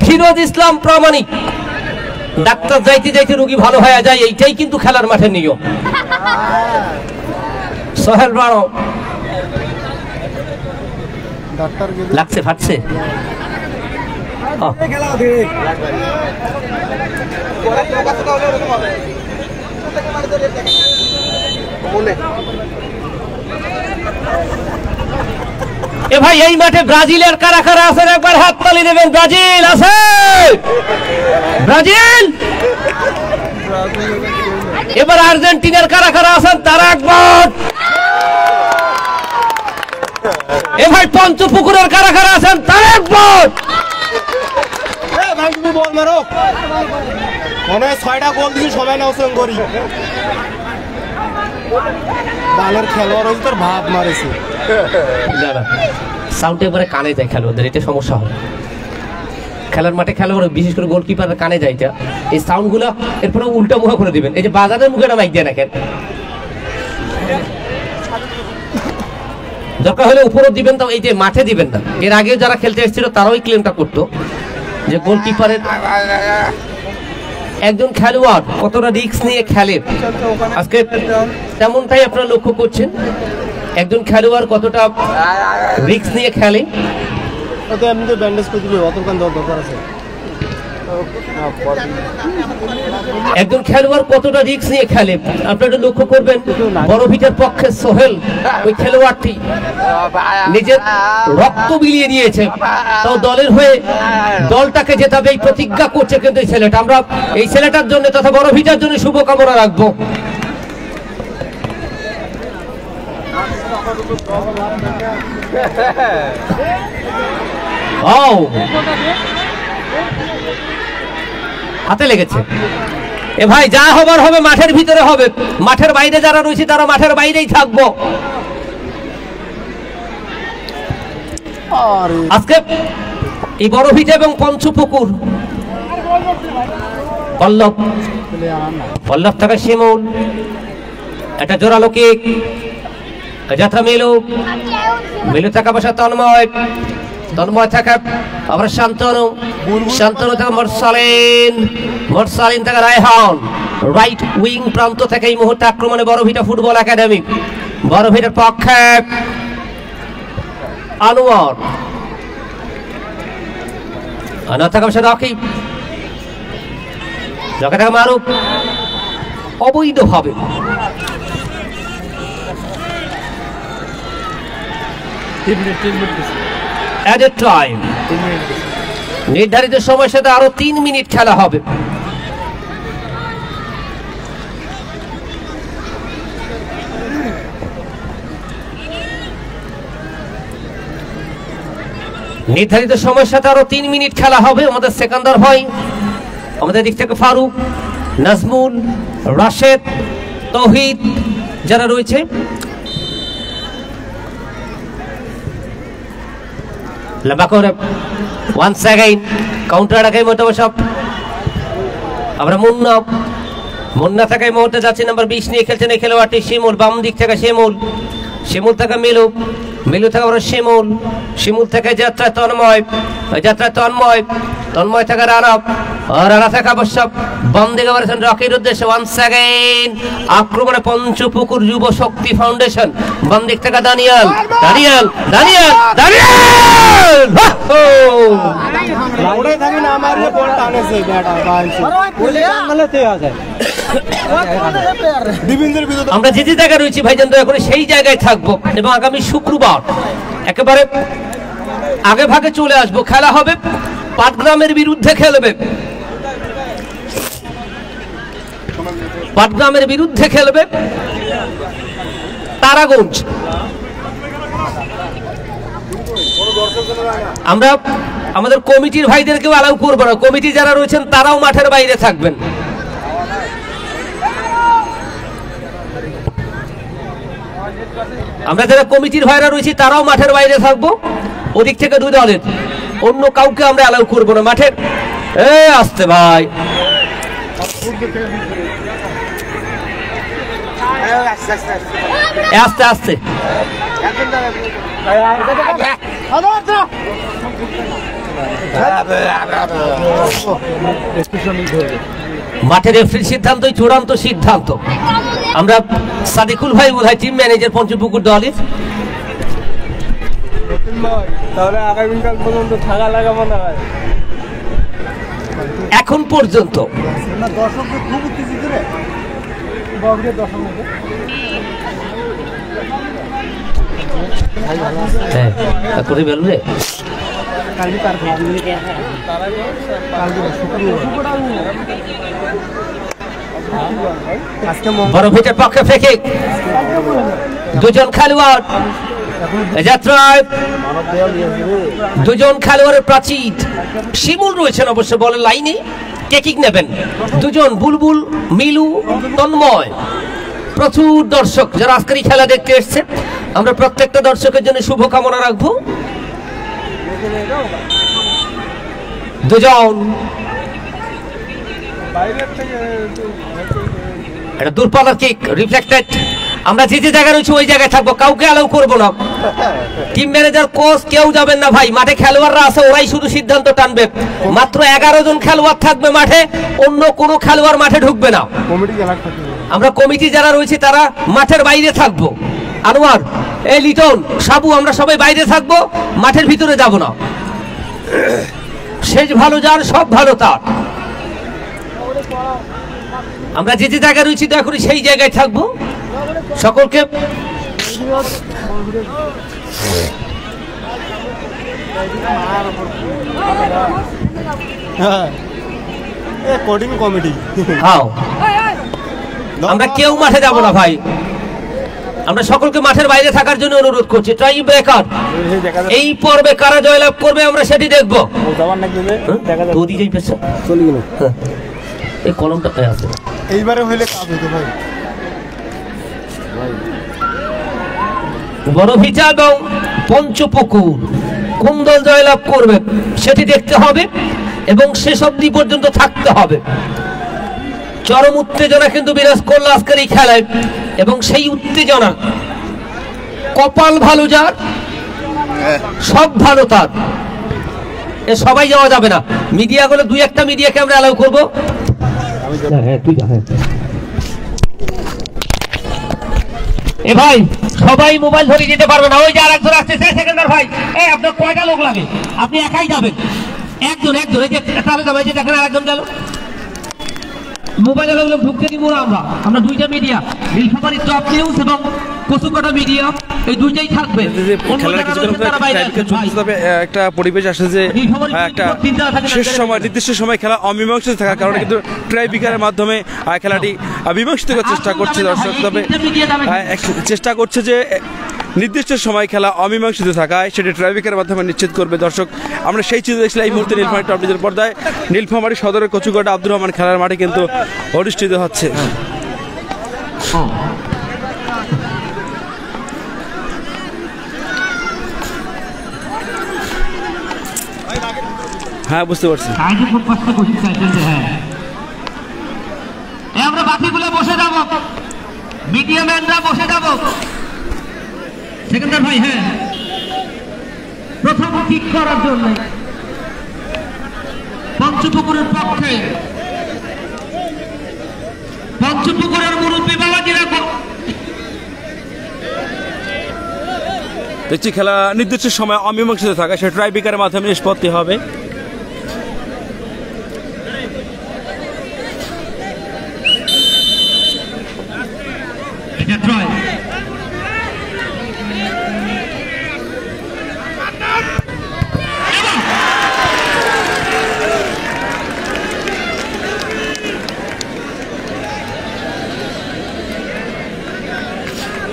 ফিরোজ ইসলাম প্রামাণিক, ডাক্তার যাইতে যাইতে রোগী ভালো হয়ে যায়, এইটাই কিন্তু খেলার মাঠে নিয়ম। সোহেল রানা লাগছে, ফাটছে, এ ভাই এই মাঠে ব্রাজিলের কারা কারা আছেন একবার হাত তালি দেবেন। ব্রাজিল আছে, ব্রাজিল। এবার আর্জেন্টিনার কারা কারা আছেন তারা একবার। এ ভাই পঞ্চপুকুরের কারা কারা আছেন তারা একবার। তুমি বল মারো, মনে হয় 6টা গোল দিয়ে সবাই নাও করি। বালের খেলোয়াড় তোর ভাব মারেছে, সাউন্ড এবারে কানে যায় খেলোয়াড়দের, এটা সমস্যা হবে খেলার মাঠে। খেলোয়াড় বিশেষ করে গোলকিপারের কানে যায় এটা, এই সাউন্ড গুলো এরপরে উল্টা মুখে করে দিবেন। এই যে বাজারের মুখে মাইক দিয়ে রাখেন, দরকার হলে উপরও দিবেন, তো এই যে মাঠে দিবেন না। এর আগে যারা খেলতে এসেছিল তারাও এই ক্লেমটা করতো যে গোলকিপারের একজন খেলোয়াড় কতটা রিস্ক নিয়ে খেলে। আজকে তেমনটাই আপনারা লক্ষ্য করছেন, একজন খেলোয়াড় কতটা রিস্ক নিয়ে খেলে। এমনিতে ব্যান্ডেজ করে দিবে, অতক্ষণ দরকার আছে। একজন খেলোয়াড় কতটা রিস্ক নিয়ে খেলে আপনারা লক্ষ্য করবেন। বড়ভিটার পক্ষে সোহেল ওই খেলোয়াড়টি নিজের রক্ত বিলিয়ে দিয়েছে, তাও দলের হয়ে দলটাকে জেতাবে এই প্রতিজ্ঞা করছে। কিন্তু এই ছেলেটা, আমরা এই ছেলেটার জন্য তথা বড়ভিটার জন্য শুভকামনা রাখবো। হাতে লেগেছে। এ ভাই যা হবার হবে মাঠের ভিতরে হবে, মাঠের বাইরে যারা রয়েছে তারা মাঠের বাইরেই থাকবো। আজকে এই বড়ভিটা এবং পঞ্চপুকুর, পল্লব পল্লব থাকা শিমুল, একটা জোরালো কেক, যাত্রা মেলু মেলু থাকা বসা তন্ময়, তন্ময় থাকা আবার শান্তনু, শান্তনু থেকে মোরসালিন, মোরসালিন থেকে রায়হান। রাইট উইং প্রান্ত থেকে এই মুহূর্তে আক্রমণে বড়ভিটা ফুটবল একাডেমি। বড়ভিটার পক্ষে আনোয়ার, আনোয়ার থাকা বসা রকি, রকি থাকা মারুফ। অবৈধভাবে নির্ধারিত সময়ের সাথে আরো 3 মিনিট খেলা হবে। নির্ধারিত সময়ের সাথে আরো 3 মিনিট খেলা হবে। আমাদের সেকেন্ডার ভাই, আমাদের দিক থেকে ফারুক, নাজমুল, রাশেদ, তৌহিদ যারা রয়েছে, লম্বা করে ওয়ান্স অ্যাগেইন কাউন্টার আগে মোটামুটি সব। আমরা মুন্না থেকে এই মুহূর্তে যাচ্ছে নাম্বার 20 নিয়ে খেলছেন এই খেলোয়াড়টি শিমুল। বাম দিক থেকে শিমুল থেকে মিলু থেকে আমরা শিমুল থেকে যাত্রায় তন্ময় থেকে রানা থেকে অবশ্য বাম দিকে বলেছেন রকির উদ্দেশ্যে। ওয়ান্স অ্যাগেইন আক্রমণে পঞ্চপুকুর যুব শক্তি ফাউন্ডেশন। বাম দিক থেকে দানিয়াল। আমরা যে জায়গায় রয়েছি ভাইজান দয়া করে সেই জায়গায় থাকবো এবং আগামী শুক্রবার একেবারে আগে ভাগে চলে আসবো। খেলা হবে পাটগ্রামের বিরুদ্ধে, খেলবে তারাগঞ্জ। আমরা আমাদের কমিটির ভাইদেরকেও অ্যালাউ করবো না, কমিটি যারা রয়েছেন তারাও মাঠের বাইরে থাকবেন। আমরা যারা কমিটির ভাইরা রয়েছি তারাও মাঠের বাইরে থাকবো। ওদিক থেকে দুই দলের অন্য কাউকে আমরা অ্যালাউ করবো না মাঠের। আসতে ভাই, আস্তে আস্তে মাঠের রেফারির সিদ্ধান্তই চূড়ান্ত সিদ্ধান্ত। আমরা সাদিকুল ভাই বোধহয় টিম ম্যানেজার পঞ্চপুকুর দলের। তাহলে আগামীকাল পর্যন্ত থাকা লাগা মনে হয়। এখন পর্যন্ত করে বেলবে বড় ভিটের পক্ষে ফেকে দুজন খেলোয়াড় যাত্রায়, দুজন খেলোয়াড়ের প্রাচীর শিমুল রয়েছেন অবশ্য বলের লাইনে। টেকিং নেবেন দুজন বুলবুল, মিলু, তন্ময়। প্রচুর দর্শক যারা আজকের এই খেলা দেখতে এসছে, আমরা প্রত্যেকটা দর্শকের জন্য শুভকামনা রাখবো। দুজন এটা দূরপাল্লার কিক রিফ্লেক্টেড। আমরা যে জায়গায় রয়েছে ওই জায়গায় থাকবো, কাউকে অ্যালাউ করবো না। টিম ম্যানেজার, কোচ কেউ যাবেন না ভাই। মাঠে খেলোয়াড়রা আছে, ওরাই শুধু সিদ্ধান্ত টানবে। মাত্র 11 জন খেলোয়াড় থাকবে মাঠে, অন্য কোনো খেলোয়াড় মাঠে ঢুকবে না। আমরা কমিটি যারা রয়েছে তারা মাঠের বাইরে থাকবো। আনোয়ার, লিটন, সাবু, আমরা সবাই বাইরে থাকবো, মাঠের ভিতরে যাব না। শেষ ভালো যার, সব ভালো তার। আমরা যে জায়গায় রয়েছি দয়া করে সেই জায়গায় থাকবো। সকলকে আমরা কেউ মাঠে যাব না ভাই। আমরা সকলকে মাঠের বাইরে থাকার জন্য অনুরোধ করছি। ট্রাই ব্রেকার এই পর্বে কারা জয়লাভ করবে আমরা সেটি দেখবো। এই কলমটা আছে এইবারে হইলে কাজ হইতো ভাই। বড় ভিটা এবং পঞ্চপুকুর কোন দল জয়লাভ করবে সেটি দেখতে হবে এবং শেষ অবধি পর্যন্ত থাকতে হবে। চরম উত্তেজনা কিন্তু বিরাজ করলো আজকের এই খেলায় এবং সেই উত্তেজনা কপাল ভালো যার, সব ভালো তার। এ সবাই যাওয়া যাবে না। মিডিয়াগুলো দুই একটা মিডিয়াকে আমরা অ্যালাউ করবো। এ ভাই সবাই মোবাইল ধরে যেতে পারবে না। ওই যে আর একজন আসছে সেকেন্ডার ভাই, এই আপনার কয়টা লোক লাগে? আপনি একাই যাবেন? একজন এই যে তাহলে যাবে, যে দেখেন আরেকজন গেল। মোবাইল আলাগুলো ঢুকতে দিব না আমরা দুইটা মিডিয়া, নীলফামারী টপ নিউজ এবং কচুকাটা মিডিয়া, এই দুইটাই থাকবে। একটা পরিবেশ আসে যে একটা শেষ সময়, নির্দিষ্ট সময় খেলা অমীমাংসিত থাকার কারণে কিন্তু ট্রাই বিকারের মাধ্যমে খেলাটি মীমাংসিত করার চেষ্টা করছে দর্শক। তবে চেষ্টা করছে যে নির্দিষ্ট সময় খেলা অমীমাংসিত থাকায় সেটি ট্রাইব্রেকারের মাধ্যমে নিশ্চিত করবে। দর্শক আমরা সেই চিত্র দেখছিলাম এই মুহূর্তে নীলফামারী টপ নিউজের পর্দায়। নীলফামারী সদরের কচুকাটা আব্দুর রহমান খেলার মাঠে কিন্তু অনুষ্ঠিত হচ্ছে। হ্যাঁ বুঝতে পারছি। আমরা বাকিগুলো বসে যাব, মিডিয়া ম্যানরা বসে যাব। সেকেন্ডার ভাই, হ্যাঁ প্রথম কিক করার জন্য পঞ্চপুকুরের পক্ষে পঞ্চপুকুরের মুরব্বী বাবাজিরা দেখছি খেলা নির্দিষ্ট সময় অমীমাংসিত থাকা সে ট্রাইব্রেকারের মাধ্যমে নিষ্পত্তি হবে।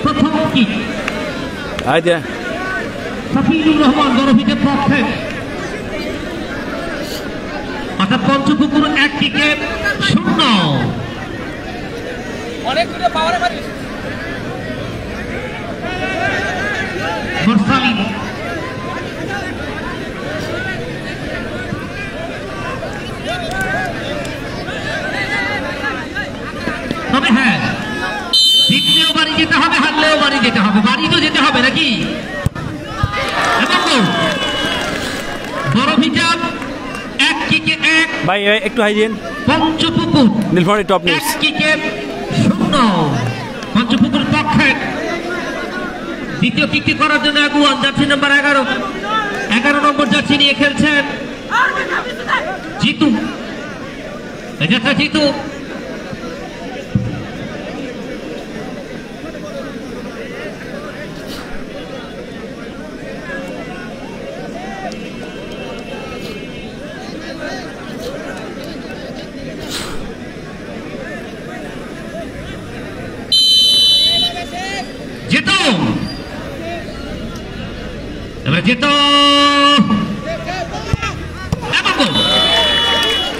প্রথম কিক সাফিউর রহমান দরভিটের পক্ষে, অর্থাৎ পঞ্চপুকুর 1 কিকে 0। মুরসালিন তবে হ্যাঁ জিতলেও বাড়ি যেতে হবে, হারলেও বাড়ি যেতে হবে, বাড়ি তো যেতে হবে নাকি। বড় ভিটাপ 1 কিকে 1 ভাই একটু হাই দিন। পঞ্চপুকুর নীলফামারী টপ নিউজ 1 কিকে 0 পঞ্চপুকুর পক্ষে। দ্বিতীয় কিকটি করার জন্য আগুয়ান জার্সি নাম্বার 11 নম্বর জার্সি নিয়ে খেলছেন জিতু। যাত্রা জিতু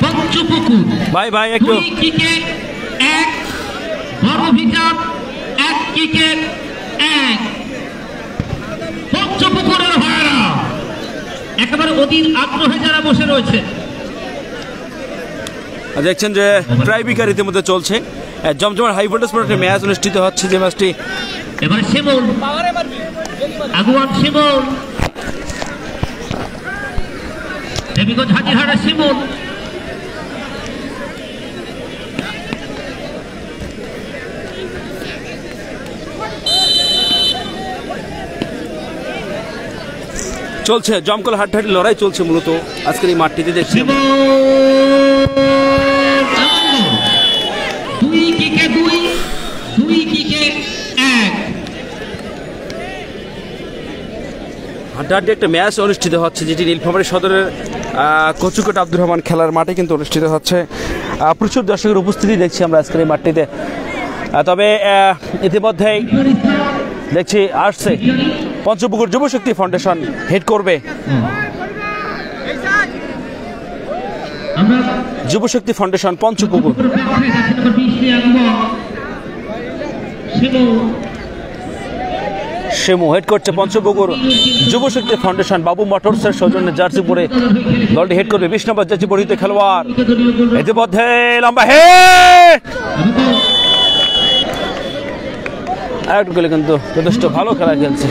পঞ্চপুকুর ভাই ভাই একটু 2 কিকে 1 বড় ভিটাপ 1 কিকে 1 পঞ্চপুকুরের ভাইরা একেবারে অধীর আগ্রহে যারা বসে রয়েছে। দেখছেন যে ট্রাইব্রেকার ইতিমধ্যে চলছে, জমজমাট হাই ভোল্টেজ প্রোডাক্টের ম্যাচ অনুষ্ঠিত হচ্ছে। যে ম্যাচটি এবারে শিমুল আগুয়ান শিমুল দেবীগঞ্জ হাজিরহাটা শিমুল চলছে, জমকল হাড্ডাহাড্ডি লড়াই চলছে মূলত আজকের এই মাঠটিতে। দেখছি 2 কিকে 2 কিকে 1 হাড্ডাহাড্ডি একটা ম্যাচ অনুষ্ঠিত হচ্ছে, যেটি নীলফামারী সদরের কচুকাটা আব্দুর রহমান খেলার মাঠে কিন্তু অনুষ্ঠিত হচ্ছে। প্রচুর দর্শকের উপস্থিতি দেখছি আমরা আজকের এই মাঠটিতে। তবে ইতিমধ্যেই দেখছি আসছে পঞ্চপুকুর যুবশক্তি ফাউন্ডেশন হেড করবে। যুবশক্তি ফাউন্ডেশন পঞ্চপুকুর শিমু হেড করছে পঞ্চপুকুর যুবশক্তি ফাউন্ডেশন। বাবু মোটরসের সৌজন্যে জার্সি পরে দলটি হেড করবে 20 নম্বর জার্সি পরিহিত খেলোয়াড়। ইতিমধ্যে লম্বা হেড আউট গোলে কিন্তু যথেষ্ট ভালো খেলা খেলছে।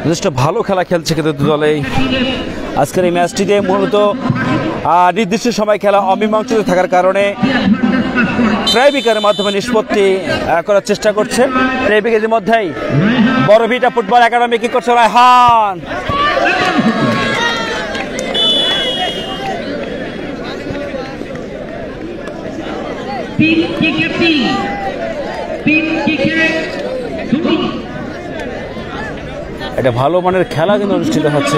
যথেষ্ট ভালো খেলা খেলছে কিন্তু দলেই আজকের এই ম্যাচটিতে। মূলত নির্দিষ্ট সময় খেলা অমীমাংসিত থাকার কারণে ট্রাইব্রেকারের মাধ্যমে নিষ্পত্তি করার চেষ্টা করছে। ট্রাইব্রেকারের মধ্যেই বড় ভিটা ফুটবল একাডেমি কি করছে রায়হান। এটা ভালো মানের খেলা কিন্তু অনুষ্ঠিত হচ্ছে।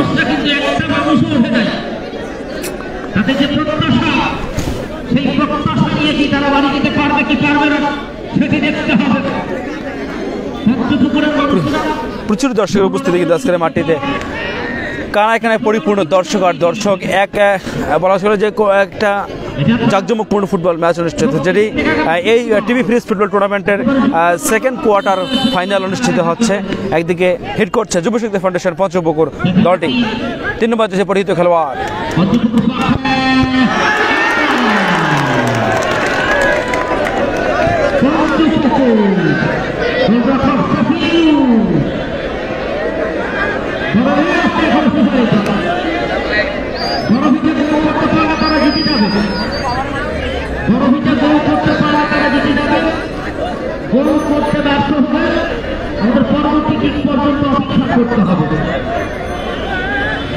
প্রচুর দর্শকের উপস্থিতি কিন্তু আজকের মাটিতে, কানায় কানায় পরিপূর্ণ দর্শক আর দর্শক। বলা চলে যে একটা জাঁকজমকপূর্ণ ফুটবল ম্যাচ অনুষ্ঠিত, যেটি এই টিভি ফ্রিজ ফুটবল টুর্নামেন্টের সেকেন্ড কোয়ার্টার ফাইনাল অনুষ্ঠিত হচ্ছে। একদিকে হিট করছে যুবশক্তি ফাউন্ডেশন পঞ্চপুকুর দলটি, 3 নম্বর দেশে পরিচিত খেলোয়াড়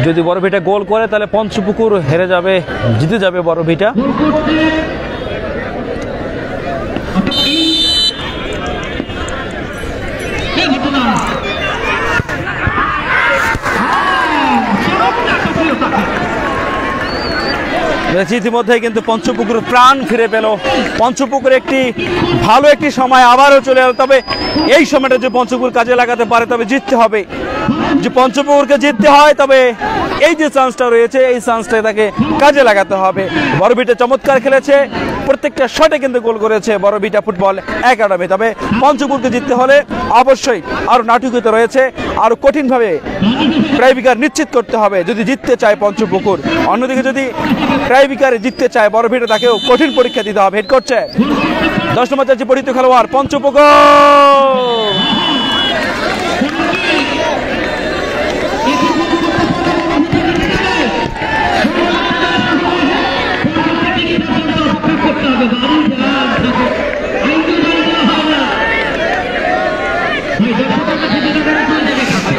যদি বড়ভিটা গোল করে তাহলে পঞ্চপুকুর হেরে যাবে, জিতে যাবে বড়ভিটা। ইতিমধ্যে কিন্তু পঞ্চপুকুর প্রাণ ফিরে পেল। পঞ্চপুকুর একটি ভালো একটি সময় আবারও চলে এলো, তবে এই সময়টা যে পঞ্চপুকুর কাজে লাগাতে পারে তবে জিততে হবে। যে পঞ্চপুকুরকে জিততে হয়, তবে এই যে চান্সটা রয়েছে এই চান্সটা তাকে কাজে লাগাতে হবে। বড়ভিটা চমৎকার খেলেছে, প্রত্যেকটা শটে কিন্তু গোল করেছে বড়ভিটা ফুটবল একাডেমি। তবে পঞ্চপুকুরকে জিততে হলে অবশ্যই আরো নাটকীয়তা রয়েছে, আরো কঠিনভাবে ট্রাইব্রেকার নিশ্চিত করতে হবে যদি জিততে চায় পঞ্চপুকুর। অন্যদিকে যদি ট্রাইব্রেকারে জিততে চায় বড়ভিটা, তাকেও কঠিন পরীক্ষা দিতে হবে। হেড করছে 10 নম্বর জার্সি পরিচিত খেলোয়াড় পঞ্চপুকুর।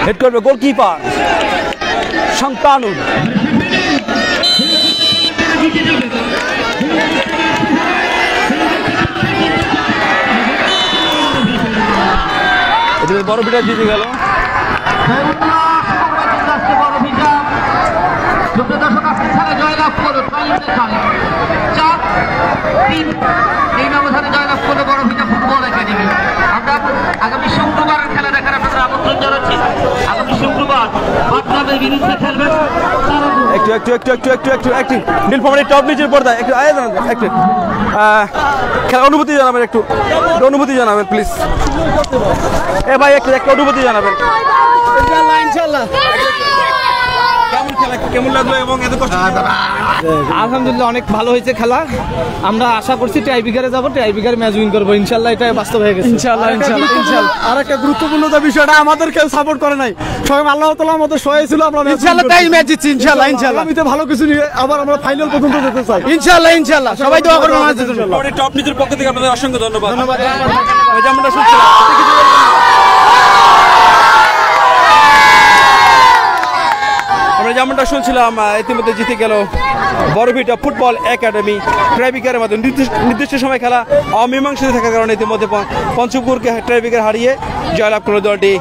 হেড করবে গোলকিপার শান্তানুর। বড়ভিটা জিতে গেল। জয়লাভ করো এই ব্যবধানে জয়লাভ করলো বড়ভিটা ফুটবল একাডেমি। আমরা আগামী শুক্রবারের খেলা দেখার আপনাদের আমন্ত্রণ জানাচ্ছি। আগামী শুক্রবার বাদনামের বিরুদ্ধে খেলবেন। একটু নীলফামারীর টপ নিচের পর্দায় একটু একটু খেলার অনুভূতি জানাবেন, একটু অনুভূতি জানাবেন প্লিজ। এ ভাই একটু অনুভূতি জানাবেন। কেমন লাগলো এবং এত কষ্ট? আলহামদুলিল্লাহ অনেক ভালো হয়েছে খেলা। আমরা আশা করছি টাইব্রেকারে যাবো, টাইব্রেকারে ম্যাচ উইন করবো ইনশাল্লাহ। এটা বাস্তব হয়ে গেছে ইনশাল্লাহ। আর একটা গুরুত্বপূর্ণ বিষয়টা, আমাদের কেউ সাপোর্ট করে নাই, স্বয়ং আল্লাহ তাআলা আমাদের সহায় ছিল। আমরা ইনশাল্লাহ তাই ম্যাচ জিতছি ইনশাল্লাহ। আগামীতে ভালো কিছু নিয়ে আবার আমরা ফাইনাল পর্যন্ত যেতে চাই ইনশাল্লাহ ইনশাল্লাহ। সবাই দোয়া করবেন আমাদের জন্য। টপ নিউজের পক্ষ থেকে আপনাদের অসংখ্য ধন্যবাদ। আমরা যেমনটা শুনছিলাম ইতিমধ্যে জিতে গেল বড়ভিটা ফুটবল একাডেমি। ট্রাইব্রেকারের মধ্যে নির্দিষ্ট সময় খেলা অমীমাংসিত থাকার কারণে ইতিমধ্যে পঞ্চপুকুরকে ট্রাইব্রেকার হারিয়ে জয়লাভ করল দলটি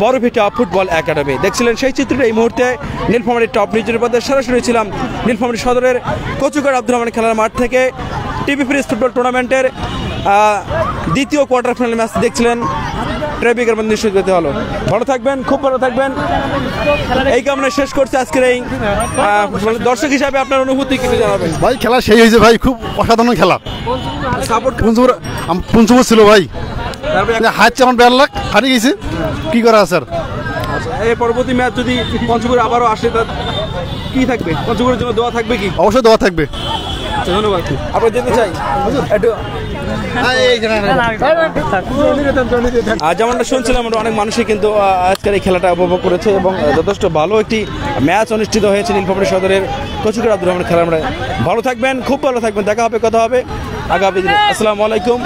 বড়ভিটা ফুটবল একাডেমি। দেখছিলেন সেই চিত্রটা এই মুহূর্তে নীলফামারীর টপ নিউজের পর্দায় সরাসরি ছিলাম নীলফামারী সদরের কচুকার আব্দুর রহমান খেলার মাঠ থেকে। টিভি ফ্রিজ ফুটবল টুর্নামেন্টের দ্বিতীয় কোয়ার্টার ফাইনাল ম্যাচ দেখছিলেন, ট্রাইব্রেকার মধ্যে নিশ্চিত করতে হলো। ভালো থাকবেন, খুব ভালো থাকবেন, এই কামনা শেষ করছে আজকের এই দর্শক হিসাবে আপনার অনুভূতি কিছু জানাবেন ভাই। খেলা সেই হয়েছে ভাই, খুব অসাধারণ খেলা। সাপোর্ট পঞ্চপুর ছিল ভাই, হারছে আমার 1.5 লাখ হারিয়ে গেছে, কি করা স্যার। এই পরবর্তী ম্যাচ যদি পঞ্চপুর আবারও আসে তা কি থাকবে? পঞ্চপুরের জন্য দোয়া থাকবে কি? অবশ্যই দোয়া থাকবে। ধন্যবাদ। আপনার যেতে চাই একটু যেমনটা শুনছিলাম, আমরা অনেক মানুষই কিন্তু আজকের এই খেলাটা উপভোগ করেছে এবং যথেষ্ট ভালো একটি ম্যাচ অনুষ্ঠিত হয়েছে নীলফামারী সদরের কচুকার আব্দুর রহমান খেলা। আমরা ভালো থাকবেন, খুব ভালো থাকবেন, দেখা হবে, কথা হবে আগামী দিনে। আসসালামু আলাইকুম।